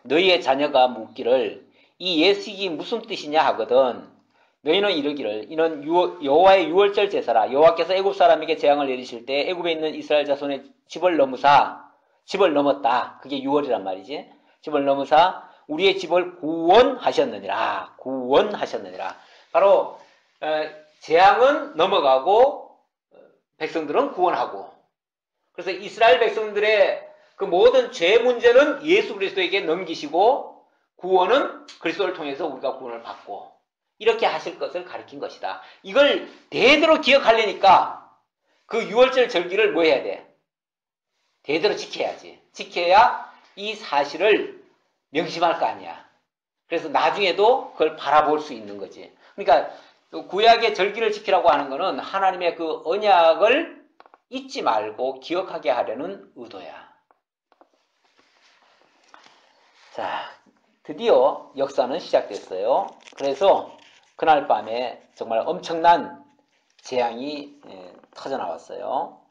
너희의 자녀가 묻기를 이 예식이 무슨 뜻이냐 하거든 너희는 이르기를 이는 여호와의 6월절 제사라. 여호와께서 애굽 사람에게 재앙을 내리실 때 애굽에 있는 이스라엘 자손의 집을 넘었다. 그게 6월이란 말이지. 집을 넘으사 우리의 집을 구원하셨느니라. 바로 재앙은 넘어가고 백성들은 구원하고, 그래서 이스라엘 백성들의 그 모든 죄 문제는 예수 그리스도에게 넘기시고 구원은 그리스도를 통해서 우리가 구원을 받고 이렇게 하실 것을 가리킨 것이다. 이걸 대대로 기억하려니까 그 6월절 절기를 뭐 해야 돼? 대대로 지켜야지. 지켜야 이 사실을 명심할 거 아니야. 그래서 나중에도 그걸 바라볼 수 있는 거지. 그러니까 구약의 절기를 지키라고 하는 거는 하나님의 그 언약을 잊지 말고 기억하게 하려는 의도야. 자, 드디어 역사는 시작됐어요. 그래서 그날 밤에 정말 엄청난 재앙이 터져 나왔어요.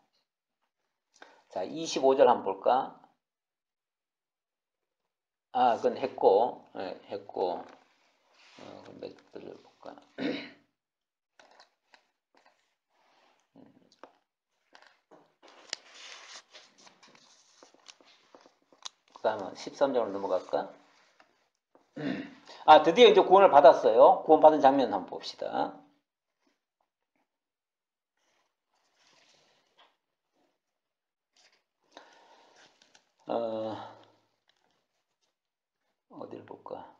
자, 25절 한번 볼까? 아, 그건 했고, 몇 절을 볼까? 그 다음은 13절로 넘어갈까? 아, 드디어 이제 구원을 받았어요. 구원받은 장면 한번 봅시다. 어디를 볼까?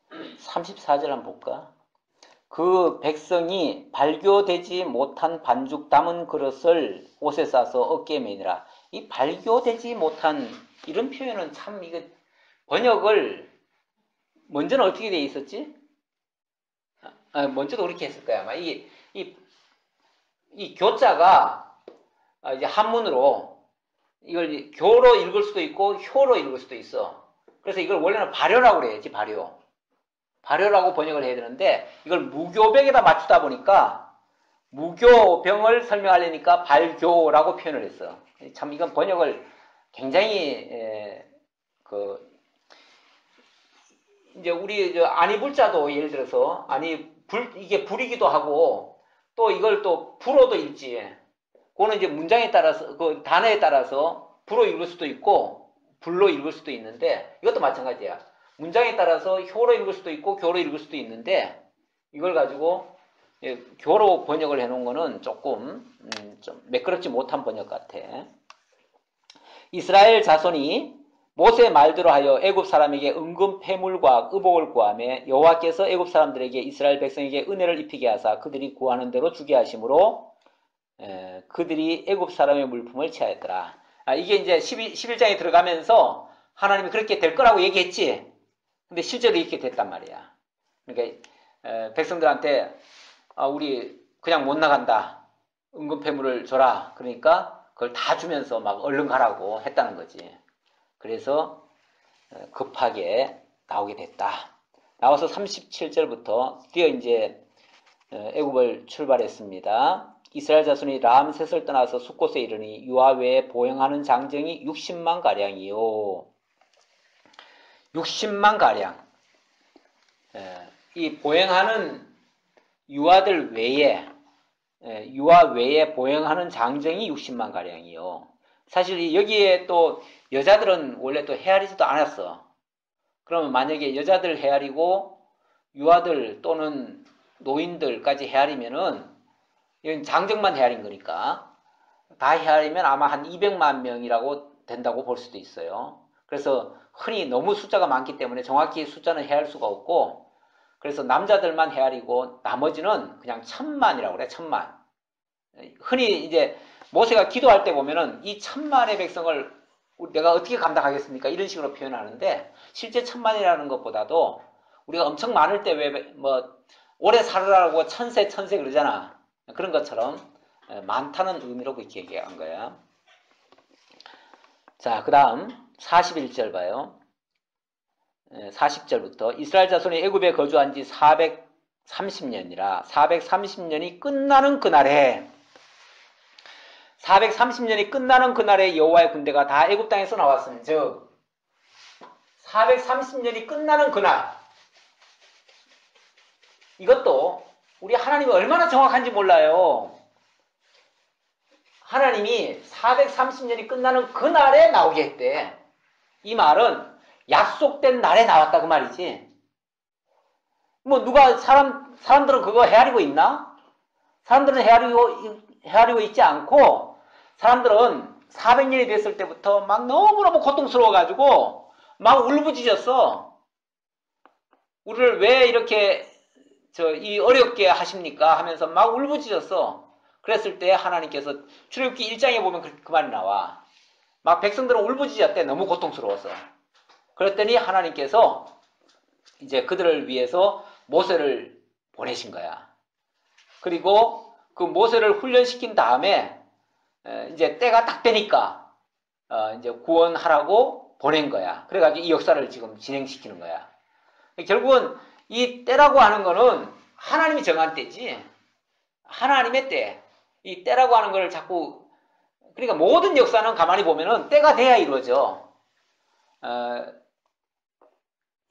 34절 한번 볼까? 그 백성이 발교되지 못한 반죽 담은 그릇을 옷에 싸서 어깨에 매니라. 이 발교되지 못한 이런 표현은 참 이거 번역을 먼저는 어떻게 돼 있었지? 먼저도 그렇게 했을 거야. 아마 이 교자가 이제 한문으로 이걸 교로 읽을 수도 있고 효로 읽을 수도 있어. 그래서 이걸 원래는 발효라고 그래야지. 발효라고 번역을 해야 되는데 이걸 무교병에다 맞추다 보니까 무교병을 설명하려니까 발교라고 표현을 했어. 참 이건 번역을 굉장히 이제 우리 아니불자도 예를 들어서 이게 불이기도 하고 또 이걸 또 불어도 읽지. 그거는 이제 문장에 따라서 그 단어에 따라서 불어 읽을 수도 있고 불로 읽을 수도 있는데 이것도 마찬가지야. 문장에 따라서 효로 읽을 수도 있고 교로 읽을 수도 있는데 이걸 가지고 교로 번역을 해놓은 거는 조금 좀 매끄럽지 못한 번역 같아. 이스라엘 자손이 모세의 말대로 하여 애굽 사람에게 은금 패물과 의복을 구하며 여호와께서 애굽 사람들에게 이스라엘 백성에게 은혜를 입히게 하사 그들이 구하는 대로 주게 하심으로 그들이 애굽 사람의 물품을 취하였더라. 이게 이제 11장에 들어가면서 하나님이 그렇게 될 거라고 얘기했지. 근데 실제로 이렇게 됐단 말이야. 그러니까 백성들한테 우리 그냥 못 나간다. 은금 패물을 줘라. 그러니까 그걸 다 주면서 막 얼른 가라고 했다는 거지. 그래서 급하게 나오게 됐다. 나와서 37절부터 드디어 이제 애굽을 출발했습니다. 이스라엘 자손이 람셋을 떠나서 숫곳에 이르니 유아 외에 보행하는 장정이 60만 가량이요. 60만 가량. 이 보행하는 유아들 외에 유아 외에 보행하는 장정이 60만 가량이요. 사실 여기에 또 여자들은 원래 또 헤아리지도 않았어. 그러면 만약에 여자들 헤아리고 유아들 또는 노인들까지 헤아리면은 이건 장정만 헤아린 거니까 다 헤아리면 아마 한 200만 명이라고 된다고 볼 수도 있어요. 그래서 흔히 너무 숫자가 많기 때문에 정확히 숫자는 헤아릴 수가 없고 그래서 남자들만 헤아리고 나머지는 그냥 1000만이라고 그래. 1000만. 흔히 이제 모세가 기도할 때 보면은 이 1000만의 백성을 내가 어떻게 감당하겠습니까? 이런 식으로 표현하는데 실제 천만이라는 것보다도 우리가 엄청 많을 때 왜 뭐 오래 살으라고 천세 그러잖아. 그런 것처럼 많다는 의미로 그렇게 얘기한 거야. 자, 그 다음 41절 봐요. 40절부터 이스라엘 자손이 애굽에 거주한 지 430년이라 430년이 끝나는 그날에 430년이 끝나는 그날에 여호와의 군대가 다 애굽 땅에서 나왔음. 즉 430년이 끝나는 그날, 이것도 우리 하나님이 얼마나 정확한지 몰라요. 하나님이 430년이 끝나는 그날에 나오게 했대. 이 말은 약속된 날에 나왔다 그 말이지. 뭐 누가 사람들은 그거 헤아리고 있나? 사람들은 헤아리고 있지 않고, 사람들은 400년이 됐을 때부터 막 너무너무 고통스러워가지고 막 울부짖었어. 우리를 왜 이렇게 이 어렵게 하십니까? 하면서 막 울부짖었어. 그랬을 때 하나님께서 출애굽기 1장에 보면 그 말이 나와. 막 백성들은 울부짖었대. 너무 고통스러워서. 그랬더니 하나님께서 이제 그들을 위해서 모세를 보내신 거야. 그리고 그 모세를 훈련시킨 다음에 이제 때가 딱 되니까 이제 구원하라고 보낸 거야. 그래가지고 이 역사를 지금 진행시키는 거야. 결국은 이 때라고 하는 거는 하나님이 정한 때지. 하나님의 때. 이 때라고 하는 걸 자꾸, 그러니까 모든 역사는 가만히 보면은 때가 돼야 이루어져.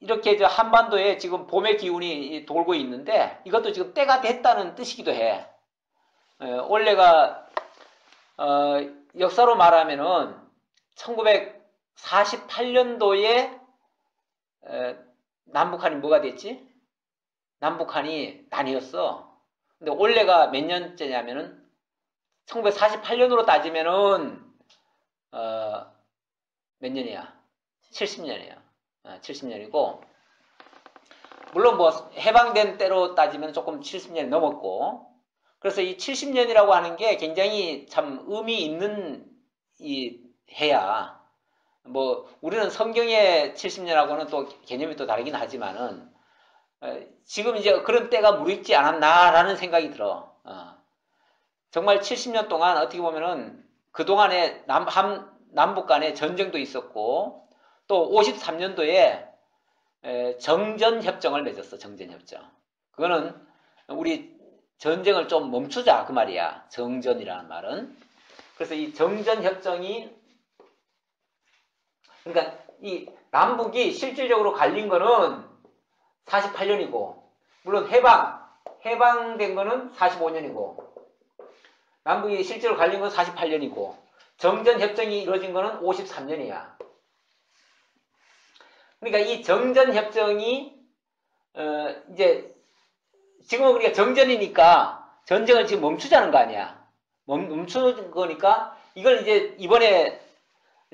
이렇게 한반도에 지금 봄의 기운이 돌고 있는데 이것도 지금 때가 됐다는 뜻이기도 해. 원래가 역사로 말하면은 1948년도에 남북한이 뭐가 됐지? 남북한이 나뉘었어. 근데 원래가 몇 년째냐면은 1948년으로 따지면은 몇 년이야? 70년이야. 70년이고, 물론 뭐 해방된 때로 따지면 조금 70년이 넘었고, 그래서 이 70년이라고 하는 게 굉장히 참 의미 있는 이 해야. 뭐 우리는 성경의 70년하고는 또 개념이 또 다르긴 하지만은 지금 이제 그런 때가 무르익지 않았나라는 생각이 들어. 정말 70년 동안 어떻게 보면은 그동안에 남북 간에 전쟁도 있었고, 또 53년도에 정전협정을 맺었어. 정전협정. 그거는 우리 전쟁을 좀 멈추자 그 말이야. 정전이라는 말은. 그래서 이 정전협정이, 그러니까 이 남북이 실질적으로 갈린 거는 48년이고, 물론 해방된 거는 45년이고, 남북이 실제로 갈린 건 48년이고, 정전협정이 이루어진 거는 53년이야. 그러니까 이 정전협정이 이제 지금은 우리가 정전이니까 전쟁을 지금 멈추자는 거 아니야. 멈추는 거니까 이걸 이제 이번에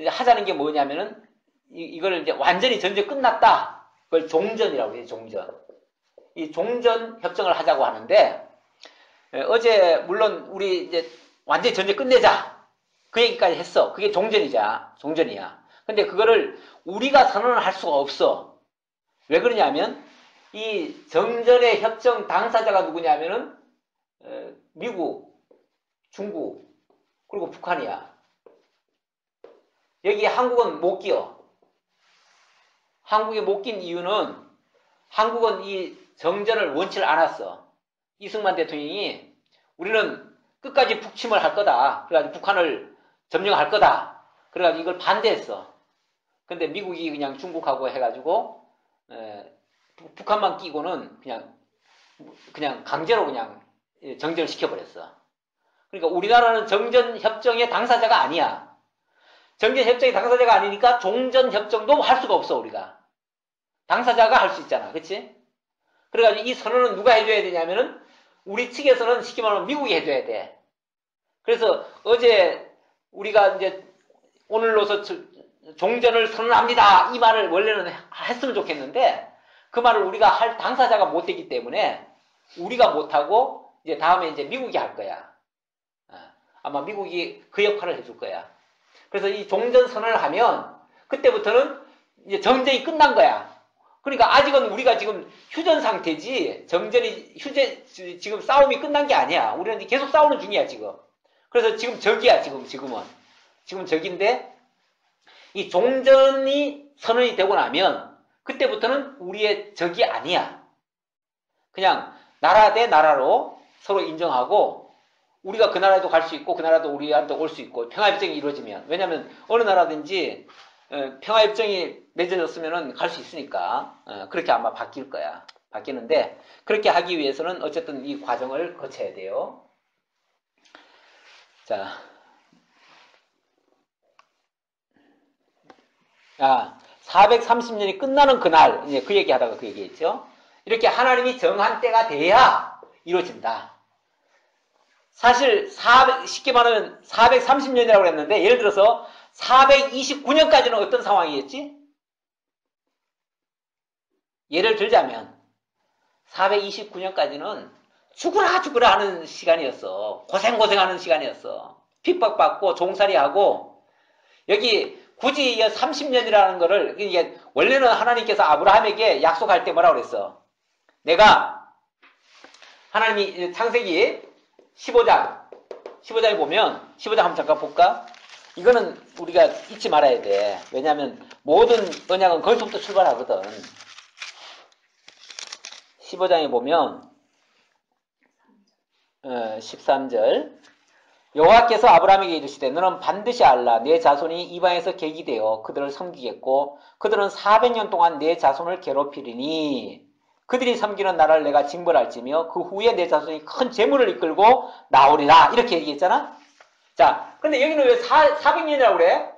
하자는 게 뭐냐면은 이걸 이제 완전히 전쟁 끝났다. 그걸 종전이라고 해요. 종전. 이 종전협정을 하자고 하는데, 어제 물론 우리 이제 완전히 전쟁 끝내자 그 얘기까지 했어. 그게 종전이야. 근데 그거를 우리가 선언을 할 수가 없어. 왜 그러냐면 이 정전의 협정 당사자가 누구냐면은 미국, 중국, 그리고 북한이야. 여기 한국은 못 끼어. 한국이 못 낀 이유는 한국은 이 정전을 원치를 않았어. 이승만 대통령이 우리는 끝까지 북침을 할 거다. 그래가지고 북한을 점령할 거다. 그래가지고 이걸 반대했어. 근데 미국이 그냥 중국하고 해가지고 북한만 끼고는 그냥 강제로 그냥 정전을 시켜버렸어. 그러니까 우리나라는 정전협정의 당사자가 아니야. 정전협정의 당사자가 아니니까 종전협정도 할 수가 없어. 우리가 당사자가 할 수 있잖아. 그치? 그래가지고 이 선언은 누가 해줘야 되냐면은 우리 측에서는 쉽게 말하면 미국이 해줘야 돼. 그래서 어제 우리가 이제 오늘로서 종전을 선언합니다. 이 말을 원래는 했으면 좋겠는데 그 말을 우리가 할 당사자가 못 되기 때문에 우리가 못하고 이제 다음에 이제 미국이 할 거야. 아마 미국이 그 역할을 해줄 거야. 그래서 이 종전선언을 하면 그때부터는 이제 정전이 끝난 거야. 그러니까 아직은 우리가 지금 휴전 상태지 지금 싸움이 끝난 게 아니야. 우리는 계속 싸우는 중이야 지금. 그래서 지금 적이야 지금 적인데 이 종전이 선언이 되고 나면 그때부터는 우리의 적이 아니야. 그냥 나라 대 나라로 서로 인정하고 우리가 그 나라에도 갈 수 있고 그 나라도 우리한테 올 수 있고 평화협정이 이루어지면 왜냐하면 어느 나라든지 평화협정이 맺어졌으면 갈 수 있으니까 그렇게 아마 바뀔 거야. 바뀌는데 그렇게 하기 위해서는 어쨌든 이 과정을 거쳐야 돼요. 자, 430년이 끝나는 그날 이제 그 얘기하다가 그 얘기했죠. 이렇게 하나님이 정한 때가 돼야 이루어진다. 사실 쉽게 말하면 430년이라고 했는데 예를 들어서 429년까지는 어떤 상황이었지? 예를 들자면 429년까지는 죽으라 하는 시간이었어. 고생하는 시간이었어. 핍박받고 종살이하고 여기 굳이 30년이라는 거를 이게 원래는 하나님께서 아브라함에게 약속할 때 뭐라고 그랬어? 내가 하나님이 창세기 15장에 보면 15장 한번 잠깐 볼까? 이거는 우리가 잊지 말아야 돼. 왜냐하면 모든 언약은 거기서부터 출발하거든. 15장에 보면 13절 여호와께서 아브라함에게 이르시되 너는 반드시 알라 내 자손이 이방에서 계기되어 그들을 섬기겠고 그들은 400년 동안 내 자손을 괴롭히리니 그들이 섬기는 나라를 내가 징벌할지며 그 후에 내 자손이 큰 재물을 이끌고 나오리라 이렇게 얘기했잖아. 자, 근데 여기는 왜 400년이라고 그래?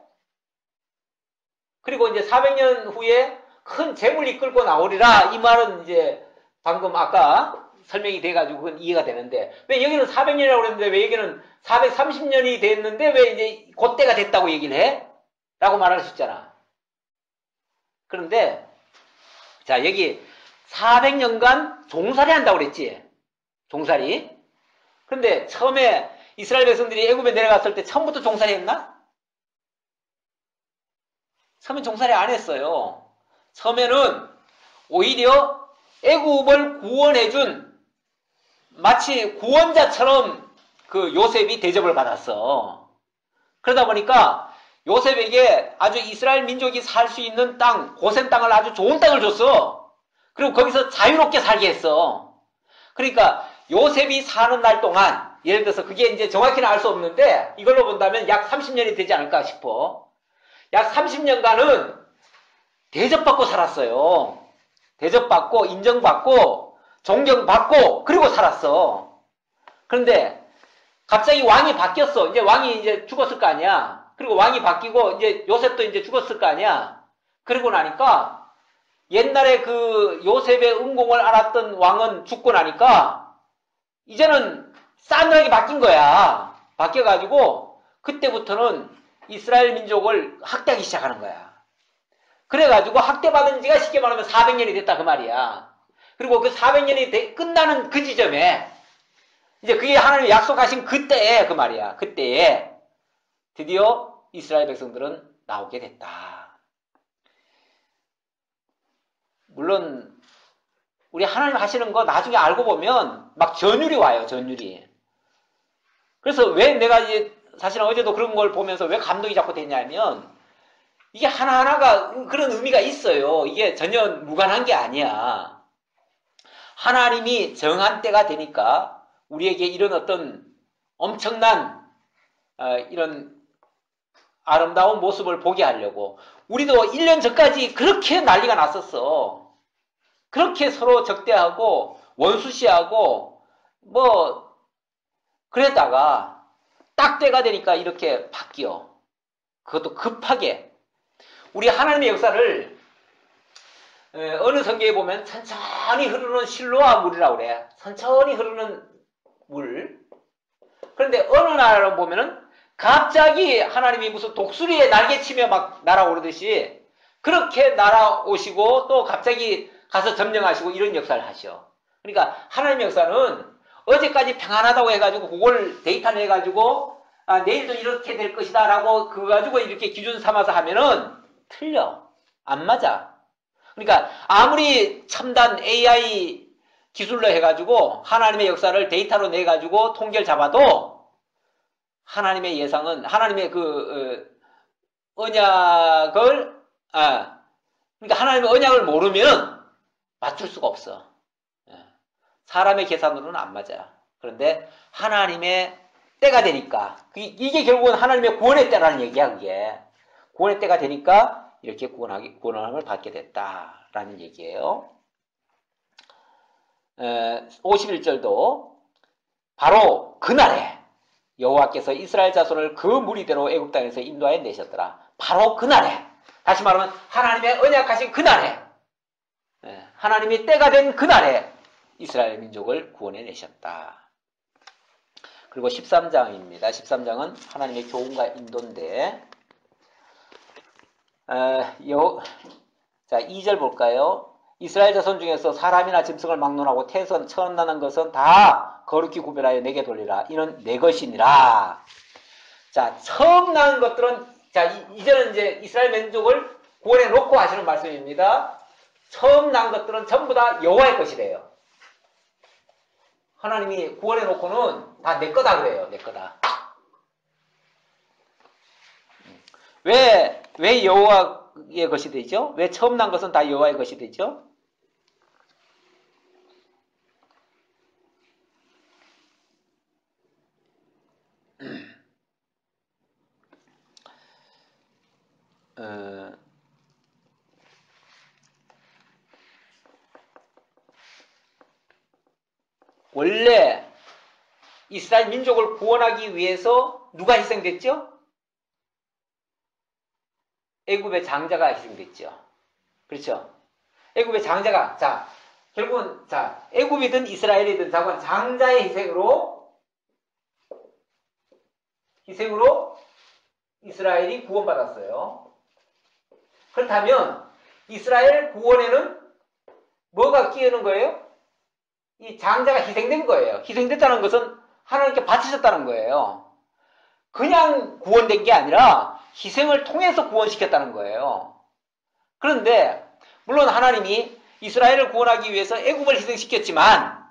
그리고 이제 400년 후에 큰 재물 이끌고 나오리라 이 말은 이제 방금 아까 설명이 돼가지고 그건 이해가 되는데 왜 여기는 400년이라고 그랬는데 왜 여기는 430년이 됐는데 왜 이제 그때가 됐다고 얘기를 해? 라고 말할 수 있잖아. 그런데 자 여기 400년간 종살이 한다고 그랬지. 종살이. 그런데 처음에 이스라엘 백성들이 애굽에 내려갔을 때 처음부터 종살이 했나? 처음엔 종살이 안 했어요. 처음에는 오히려 애굽을 구원해준 마치 구원자처럼 그 요셉이 대접을 받았어. 그러다 보니까 요셉에게 아주 이스라엘 민족이 살 수 있는 땅, 고센 땅을 아주 좋은 땅을 줬어. 그리고 거기서 자유롭게 살게 했어. 그러니까 요셉이 사는 날 동안 예를 들어서 그게 이제 정확히는 알 수 없는데 이걸로 본다면 약 30년이 되지 않을까 싶어. 약 30년간은 대접받고 살았어요. 대접받고 인정받고 존경받고 그리고 살았어. 그런데 갑자기 왕이 바뀌었어. 이제 왕이 이제 죽었을 거 아니야. 그리고 왕이 바뀌고 이제 요셉도 이제 죽었을 거 아니야. 그러고 나니까 옛날에 그 요셉의 은공을 알았던 왕은 죽고 나니까 이제는 싸늘하게 바뀐 거야. 바뀌어가지고 그때부터는 이스라엘 민족을 학대하기 시작하는 거야. 그래가지고 학대받은 지가 쉽게 말하면 400년이 됐다 그 말이야. 그리고 그 400년이 끝나는 그 지점에 이제 그게 하나님이 약속하신 그때에 그 말이야. 그때에 드디어 이스라엘 백성들은 나오게 됐다. 물론 우리 하나님 하시는 거 나중에 알고 보면 막 전율이 와요. 전율이. 그래서 왜 내가 이제 사실은 어제도 그런 걸 보면서 왜 감동이 자꾸 됐냐면 이게 하나하나가 그런 의미가 있어요. 이게 전혀 무관한 게 아니야. 하나님이 정한 때가 되니까 우리에게 이런 어떤 엄청난 이런 아름다운 모습을 보게 하려고 우리도 1년 전까지 그렇게 난리가 났었어. 그렇게 서로 적대하고 원수시하고 뭐 그랬다가 딱 때가 되니까 이렇게 바뀌어. 그것도 급하게. 우리 하나님의 역사를 어느 성경에 보면 천천히 흐르는 실로아 물이라고 그래. 천천히 흐르는 물. 그런데 어느 나라를 보면은 갑자기 하나님이 무슨 독수리에 날개치며 막 날아오르듯이 그렇게 날아오시고 또 갑자기 가서 점령하시고 이런 역사를 하셔. 그러니까 하나님의 역사는 어제까지 평안하다고 해가지고 그걸 데이터 내가지고 내일도 이렇게 될 것이다 라고 그거 가지고 이렇게 기준 삼아서 하면은 틀려. 안 맞아. 그러니까 아무리 첨단 AI 기술로 해가지고 하나님의 역사를 데이터로 내가지고 통계를 잡아도 하나님의 예상은 하나님의 언약을 그러니까 하나님의 언약을 모르면 맞출 수가 없어. 사람의 계산으로는 안 맞아. 그런데 하나님의 때가 되니까 이게 결국은 하나님의 구원의 때라는 얘기야. 그게 구원의 때가 되니까 이렇게 구원함을 받게 됐다라는 얘기예요. 51절도 바로 그날에 여호와께서 이스라엘 자손을 그 무리대로 애굽 땅에서 인도하여 내셨더라. 바로 그날에, 다시 말하면 하나님의 언약하신 그날에, 하나님의 때가 된 그날에 이스라엘 민족을 구원해 내셨다. 그리고 13장입니다. 13장은 하나님의 교훈과 인도인데, 자, 2절 볼까요? 이스라엘 자손 중에서 사람이나 짐승을 막론하고 태선 처음 나는 것은 다 거룩히 구별하여 내게 돌리라. 이는 내 것이니라. 자, 처음 나는 것들은, 자, 이제는 이제 이스라엘 민족을 구원해 놓고 하시는 말씀입니다. 처음 난 것들은 전부 다 여호와의 것이래요. 하나님이 구원해 놓고는 다 내 거다 그래요. 내 거다. 왜 여호와의 것이 되죠? 왜 처음 난 것은 다 여호와의 것이 되죠? 원래 이스라엘 민족을 구원하기 위해서 누가 희생됐죠? 애굽의 장자가 희생됐죠. 그렇죠? 애굽의 장자가, 자, 결국은, 자, 애굽이든 이스라엘이든 장자의 희생으로 이스라엘이 구원받았어요. 그렇다면 이스라엘 구원에는 뭐가 끼어는 거예요? 이 장자가 희생된 거예요. 희생됐다는 것은 하나님께 바치셨다는 거예요. 그냥 구원된 게 아니라 희생을 통해서 구원시켰다는 거예요. 그런데 물론 하나님이 이스라엘을 구원하기 위해서 애굽을 희생시켰지만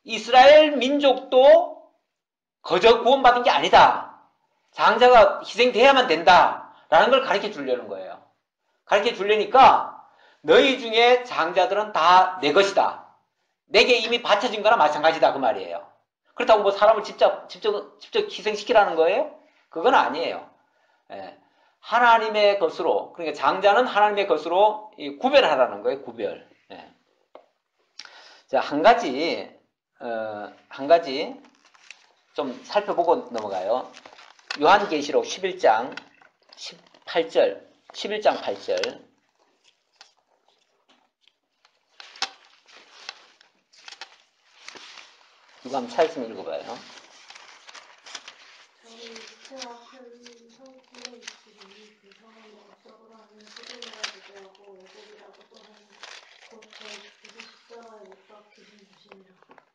이스라엘 민족도 거저 구원받은 게 아니다. 장자가 희생돼야만 된다라는 걸 가르쳐 주려는 거예요. 가르쳐 주려니까 너희 중에 장자들은 다 내 것이다. 내게 이미 바쳐진 거나 마찬가지다 그 말이에요. 그렇다고 뭐 사람을 직접 희생시키라는 거예요? 그건 아니에요. 하나님의 것으로, 그러니까 장자는 하나님의 것으로 구별하라는 거예요. 구별. 자, 한 가지 좀 살펴보고 넘어가요. 요한계시록 11장 8절, 11장 8절. 이거 한번 찾았으면 읽어봐요. 저희 육체와 큰 성품의 이치니 그 성은 법적으로 하는 소돔이라 부대하고 외국이라고 또는 곧 제 십자가에 못 박히신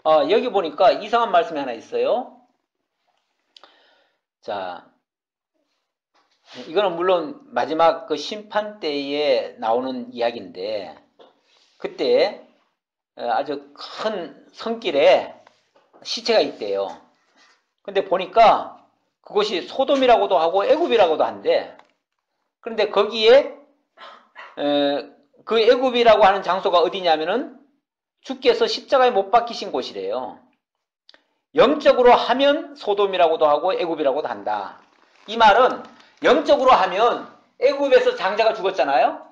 것이니라. 여기 보니까 이상한 말씀이 하나 있어요. 자, 이거는 물론 마지막 그 심판 때에 나오는 이야기인데, 그때 아주 큰 성길에 시체가 있대요. 근데 보니까 그것이 소돔이라고도 하고 애굽이라고도 한대. 그런데 거기에 그 애굽이라고 하는 장소가 어디냐면은 주께서 십자가에 못 박히신 곳이래요. 영적으로 하면 소돔이라고도 하고 애굽이라고도 한다. 이 말은 영적으로 하면 애굽에서 장자가 죽었잖아요.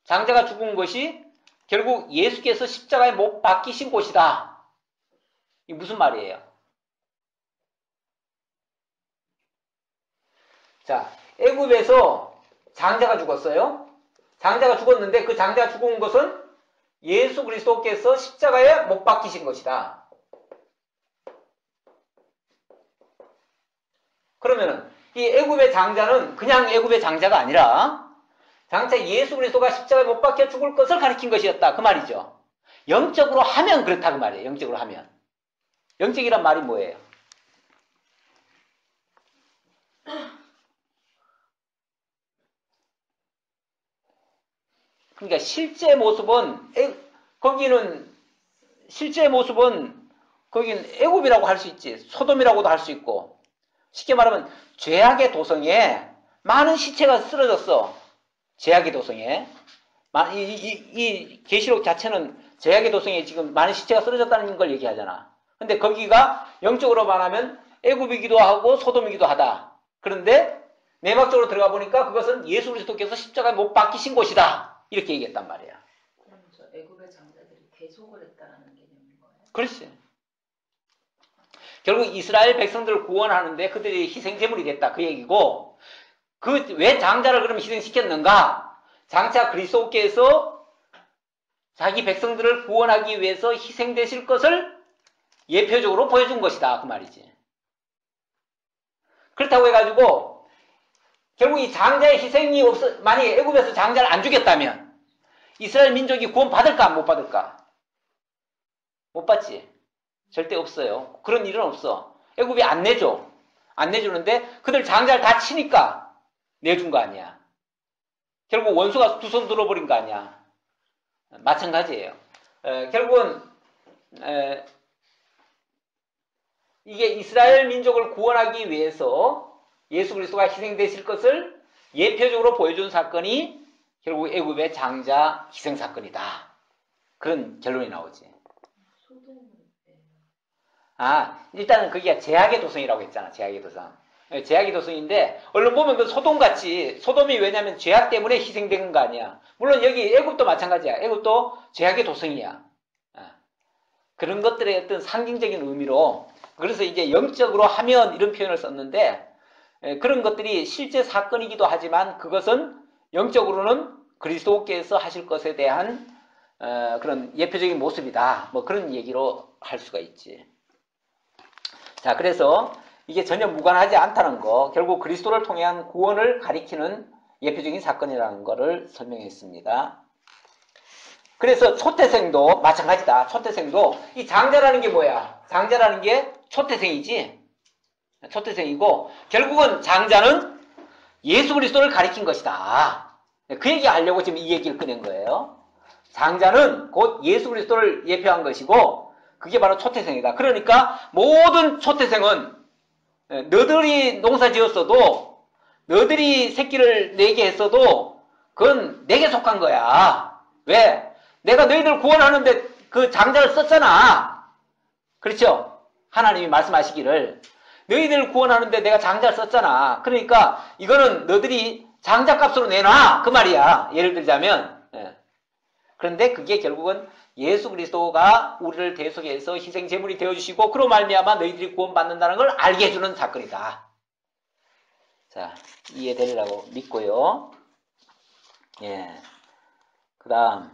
장자가 죽은 것이 결국 예수께서 십자가에 못 박히신 곳이다. 이게 무슨 말이에요? 자, 애굽에서 장자가 죽었어요. 장자가 죽었는데 그 장자가 죽은 것은 예수 그리스도께서 십자가에 못 박히신 것이다. 그러면은 이 애굽의 장자는 그냥 애굽의 장자가 아니라 장차 예수 그리스도가 십자가에 못 박혀 죽을 것을 가리킨 것이었다. 그 말이죠. 영적으로 하면 그렇다 그 말이에요. 영적으로 하면. 영적이란 말이 뭐예요? 그러니까 실제 모습은 거긴 애굽이라고 할 수 있지. 소돔이라고도 할 수 있고. 쉽게 말하면 죄악의 도성에 많은 시체가 쓰러졌어. 죄악의 도성에. 이 계시록 자체는 죄악의 도성에 지금 많은 시체가 쓰러졌다는 걸 얘기하잖아. 근데 거기가 영적으로 말하면 애굽이기도 하고 소돔이기도 하다. 그런데 내막적으로 들어가 보니까 그것은 예수 그리스도께서 십자가에 못 박히신 곳이다. 이렇게 얘기했단 말이야. 그럼 저 애굽의 장자들이 계속을 했다라는 개념인 거예요? 그렇지. 결국 이스라엘 백성들을 구원하는데 그들이 희생제물이 됐다. 그 얘기고, 왜 장자를 그럼 희생시켰는가? 장차 그리스도께서 자기 백성들을 구원하기 위해서 희생되실 것을 예표적으로 보여준 것이다. 그 말이지. 그렇다고 해가지고, 결국 이 장자의 희생이 만약에 애굽에서 장자를 안 죽였다면, 이스라엘 민족이 구원 받을까? 못 받을까? 못 받지. 절대 없어요. 그런 일은 없어. 애굽이 안 내줘. 안 내주는데 그들 장자를 다 치니까 내준 거 아니야. 결국 원수가 두 손 들어버린 거 아니야. 마찬가지예요. 결국은 이게 이스라엘 민족을 구원하기 위해서 예수 그리스도가 희생되실 것을 예표적으로 보여준 사건이 결국 애굽의 장자 희생 사건이다. 그런 결론이 나오지. 일단은 거기가 제약의 도성이라고 했잖아. 제약의 도성. 제약의 도성인데 얼른 보면 그 소돔같이, 소돔이 왜냐면 죄악 때문에 희생된 거 아니야. 물론 여기 애굽도 마찬가지야. 애굽도 제약의 도성이야. 그런 것들의 어떤 상징적인 의미로, 그래서 이제 영적으로 하면 이런 표현을 썼는데, 그런 것들이 실제 사건이기도 하지만 그것은 영적으로는 그리스도께서 하실 것에 대한 그런 예표적인 모습이다. 뭐 그런 얘기로 할 수가 있지. 자, 그래서 이게 전혀 무관하지 않다는 거, 결국 그리스도를 통한 구원을 가리키는 예표적인 사건이라는 것을 설명했습니다. 그래서 초태생도 마찬가지다. 초태생도 이 장자라는 게 뭐야? 장자라는 게 초태생이지. 초태생이고 결국은 장자는 예수 그리스도를 가리킨 것이다. 그 얘기 하려고 지금 이 얘기를 꺼낸 거예요. 장자는 곧 예수 그리스도를 예표한 것이고 그게 바로 초태생이다. 그러니까 모든 초태생은 너들이 농사 지었어도 너들이 새끼를 내게 했어도 그건 내게 속한 거야. 왜? 내가 너희들 구원하는데 그 장자를 썼잖아. 그렇죠? 하나님이 말씀하시기를 너희들 구원하는데 내가 장자를 썼잖아. 그러니까 이거는 너들이 장자값으로 내놔. 그 말이야. 예를 들자면. 그런데 그게 결국은 예수 그리스도가 우리를 대속해서 희생제물이 되어주시고 그로 말미암아 너희들이 구원받는다는 걸 알게 해주는 사건이다. 자, 이해되리라고 믿고요. 그 다음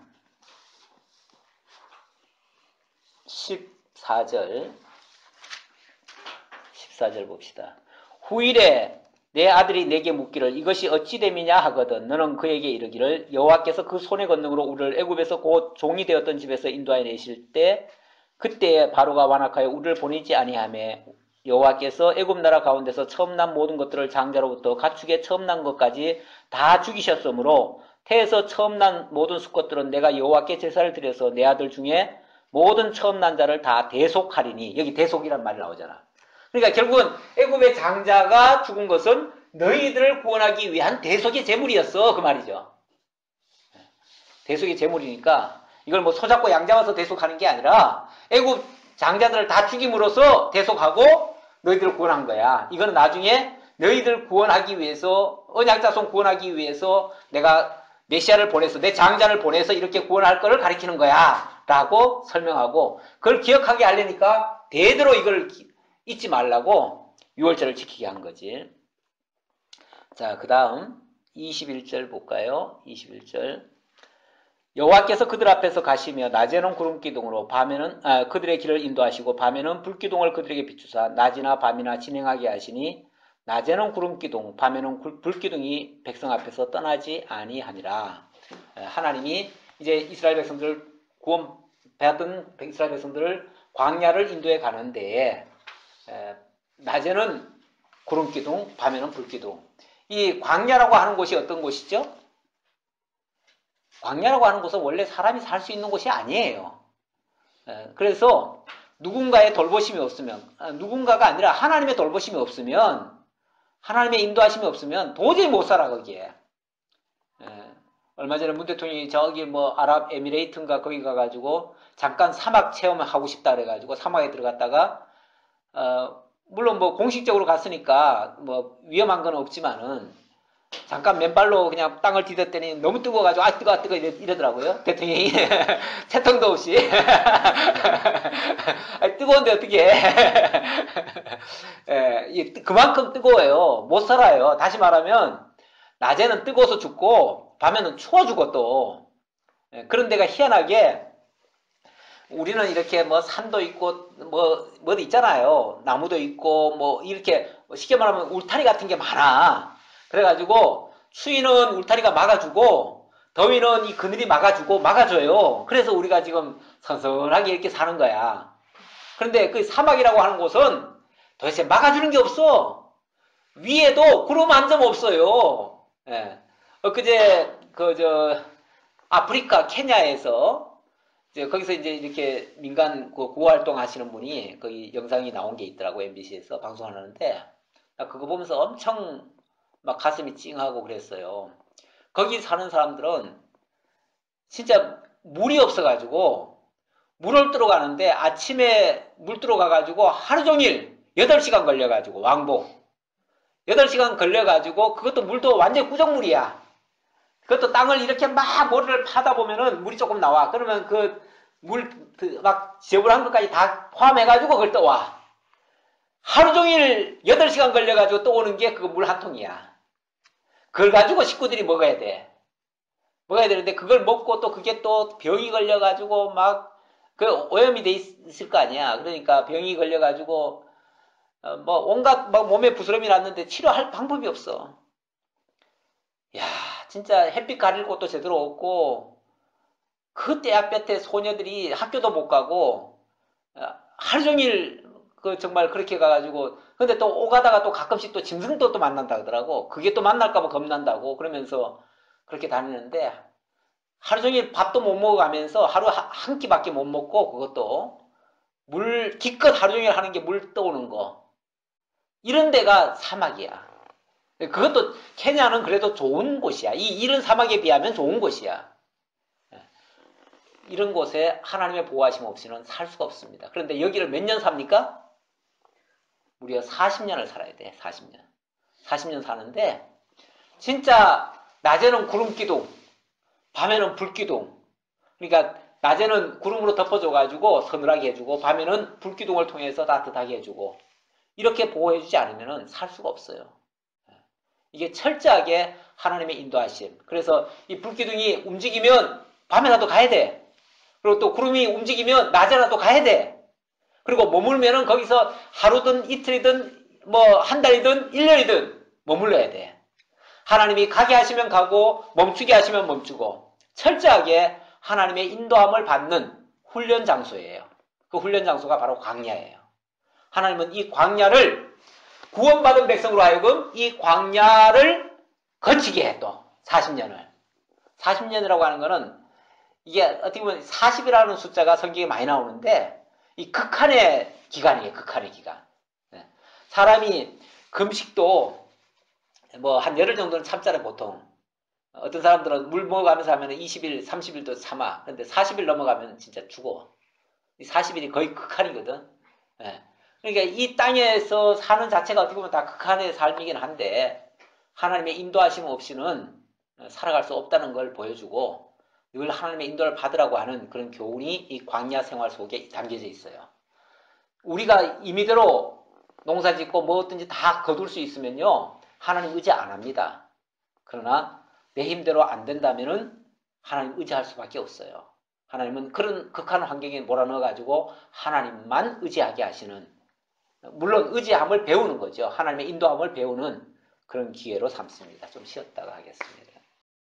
14절 봅시다. 후일에 내 아들이 내게 묻기를 이것이 어찌 됨이냐 하거든 너는 그에게 이르기를 여호와께서 그 손의 권능으로 우리를 애굽에서 곧 종이 되었던 집에서 인도하여 내실 때 그때 바로가 완악하여 우리를 보내지 아니하며 여호와께서 애굽 나라 가운데서 처음 난 모든 것들을 장자로부터 가축의 처음 난 것까지 다 죽이셨으므로 태에서 처음 난 모든 수컷들은 내가 여호와께 제사를 드려서 내 아들 중에 모든 처음 난 자를 다 대속하리니 여기 대속이란 말이 나오잖아. 그러니까 결국은 애굽의 장자가 죽은 것은 너희들을 구원하기 위한 대속의 제물이었어. 그 말이죠. 대속의 제물이니까 이걸 뭐 소잡고 양 잡아서 대속하는 게 아니라 애굽 장자들을 다 죽임으로써 대속하고 너희들을 구원한 거야. 이건 나중에 너희들 구원하기 위해서 언약자손 구원하기 위해서 내가 메시아를 보내서 내 장자를 보내서 이렇게 구원할 거를 가리키는 거야. 라고 설명하고 그걸 기억하게 하려니까 대대로 이걸 잊지 말라고 6월절을 지키게 한 거지. 자, 그 다음 21절 볼까요? 21절. 여호와께서 그들 앞에서 가시며 낮에는 구름기둥으로 밤에는 그들의 길을 인도하시고 밤에는 불기둥을 그들에게 비추사 낮이나 밤이나 진행하게 하시니 낮에는 구름기둥 밤에는 불기둥이 백성 앞에서 떠나지 아니하니라. 하나님이 이제 이스라엘 백성들 구원 받은 이스라엘 백성들을 광야를 인도해 가는데 낮에는 구름기둥, 밤에는 불기둥. 이 광야라고 하는 곳이 어떤 곳이죠? 광야라고 하는 곳은 원래 사람이 살 수 있는 곳이 아니에요. 그래서 누군가의 돌보심이 없으면, 누군가가 아니라 하나님의 돌보심이 없으면, 하나님의 인도하심이 없으면 도저히 못 살아, 거기에. 얼마 전에 문 대통령이 저기 뭐 아랍에미레이트인가 거기 가가지고 잠깐 사막 체험을 하고 싶다 그래가지고 사막에 들어갔다가, 물론 뭐 공식적으로 갔으니까 뭐 위험한 건 없지만은 잠깐 맨발로 그냥 땅을 디뎠더니 너무 뜨거워가지고 아 뜨거 이러더라고요 대통령이. 채통도 없이. 아니, 뜨거운데 어떻게 그만큼 뜨거워요. 못 살아요. 다시 말하면 낮에는 뜨거워서 죽고 밤에는 추워 죽어 또. 그런 데가 희한하게 우리는 이렇게 뭐 산도 있고 뭐도 있잖아요. 나무도 있고 뭐 이렇게 쉽게 말하면 울타리 같은 게 많아. 그래가지고 추위는 울타리가 막아주고 더위는 이 그늘이 막아줘요. 그래서 우리가 지금 선선하게 이렇게 사는 거야. 그런데 그 사막이라고 하는 곳은 도대체 막아주는 게 없어. 위에도 구름 한 점 없어요. 엊그제 아프리카 케냐에서 거기서 이제 이렇게 민간 구호 활동 하시는 분이 거기 영상이 나온 게 있더라고. MBC에서 방송하는데 그거 보면서 엄청 막 가슴이 찡하고 그랬어요. 거기 사는 사람들은 진짜 물이 없어가지고 물을 뜨러 가는데 아침에 물 뜨러 가가지고 하루 종일 8시간 걸려가지고 왕복 8시간 걸려가지고 그것도 물도 완전 꾸정물이야. 그것도 땅을 이렇게 막 모래를 파다 보면은 물이 조금 나와. 그러면 그 물 막 지저분한 것까지 다 포함해가지고 그걸 떠와. 하루 종일 8시간 걸려가지고 떠오는 게 그거 물 한 통이야. 그걸 가지고 식구들이 먹어야 돼. 먹어야 되는데 그걸 먹고 또 그게 또 병이 걸려가지고 막 그 오염이 돼 있을 거 아니야. 그러니까 병이 걸려가지고 뭐 온갖 막 몸에 부스럼이 났는데 치료할 방법이 없어. 야, 진짜 햇빛 가릴 곳도 제대로 없고 그 떼약볕에 소녀들이 학교도 못 가고 하루 종일 그 정말 그렇게 가가지고 근데 또 오가다가 또 가끔씩 또 짐승도 또 만난다 그러더라고. 그게 또 만날까봐 겁난다고 그러면서 그렇게 다니는데 하루 종일 밥도 못 먹어가면서 하루 한 끼밖에 못 먹고 그것도 물 기껏 하루 종일 하는 게 물 떠오는 거 이런 데가 사막이야. 그것도 케냐는 그래도 좋은 곳이야. 이런 사막에 비하면 좋은 곳이야. 이런 곳에 하나님의 보호하심 없이는 살 수가 없습니다. 그런데 여기를 몇 년 삽니까? 우리가 40년을 살아야 돼. 40년. 40년 사는데 진짜 낮에는 구름기둥, 밤에는 불기둥. 그러니까 낮에는 구름으로 덮어줘가지고 서늘하게 해주고 밤에는 불기둥을 통해서 따뜻하게 해주고 이렇게 보호해주지 않으면 살 수가 없어요. 이게 철저하게 하나님의 인도하심. 그래서 이 불기둥이 움직이면 밤에라도 가야 돼. 그리고 또 구름이 움직이면 낮에라도 가야 돼. 그리고 머물면은 거기서 하루든 이틀이든 뭐 한 달이든 1년이든 머물러야 돼. 하나님이 가게 하시면 가고 멈추게 하시면 멈추고 철저하게 하나님의 인도함을 받는 훈련 장소예요. 그 훈련 장소가 바로 광야예요. 하나님은 이 광야를 구원받은 백성으로 하여금 이 광야를 거치게 해 또 40년을. 40년이라고 하는 거는 이게 어떻게 보면 40이라는 숫자가 성경에 많이 나오는데 이 극한의 기간이에요. 극한의 기간. 사람이 금식도 뭐 한 열흘 정도는 참잖아요. 보통. 어떤 사람들은 물 먹어가면서 하면 20일, 30일도 참아. 근데 40일 넘어가면 진짜 죽어. 이 40일이 거의 극한이거든. 그러니까 이 땅에서 사는 자체가 어떻게 보면 다 극한의 삶이긴 한데 하나님의 인도하심 없이는 살아갈 수 없다는 걸 보여주고 늘 하나님의 인도를 받으라고 하는 그런 교훈이 이 광야 생활 속에 담겨져 있어요. 우리가 임의대로 농사 짓고 뭐든지 다 거둘 수 있으면요. 하나님 의지 안 합니다. 그러나 내 힘대로 안 된다면은 하나님 의지할 수밖에 없어요. 하나님은 그런 극한 환경에 몰아넣어가지고 하나님만 의지하게 하시는 물론 의지함을 배우는 거죠. 하나님의 인도함을 배우는 그런 기회로 삼습니다. 좀 쉬었다가 하겠습니다.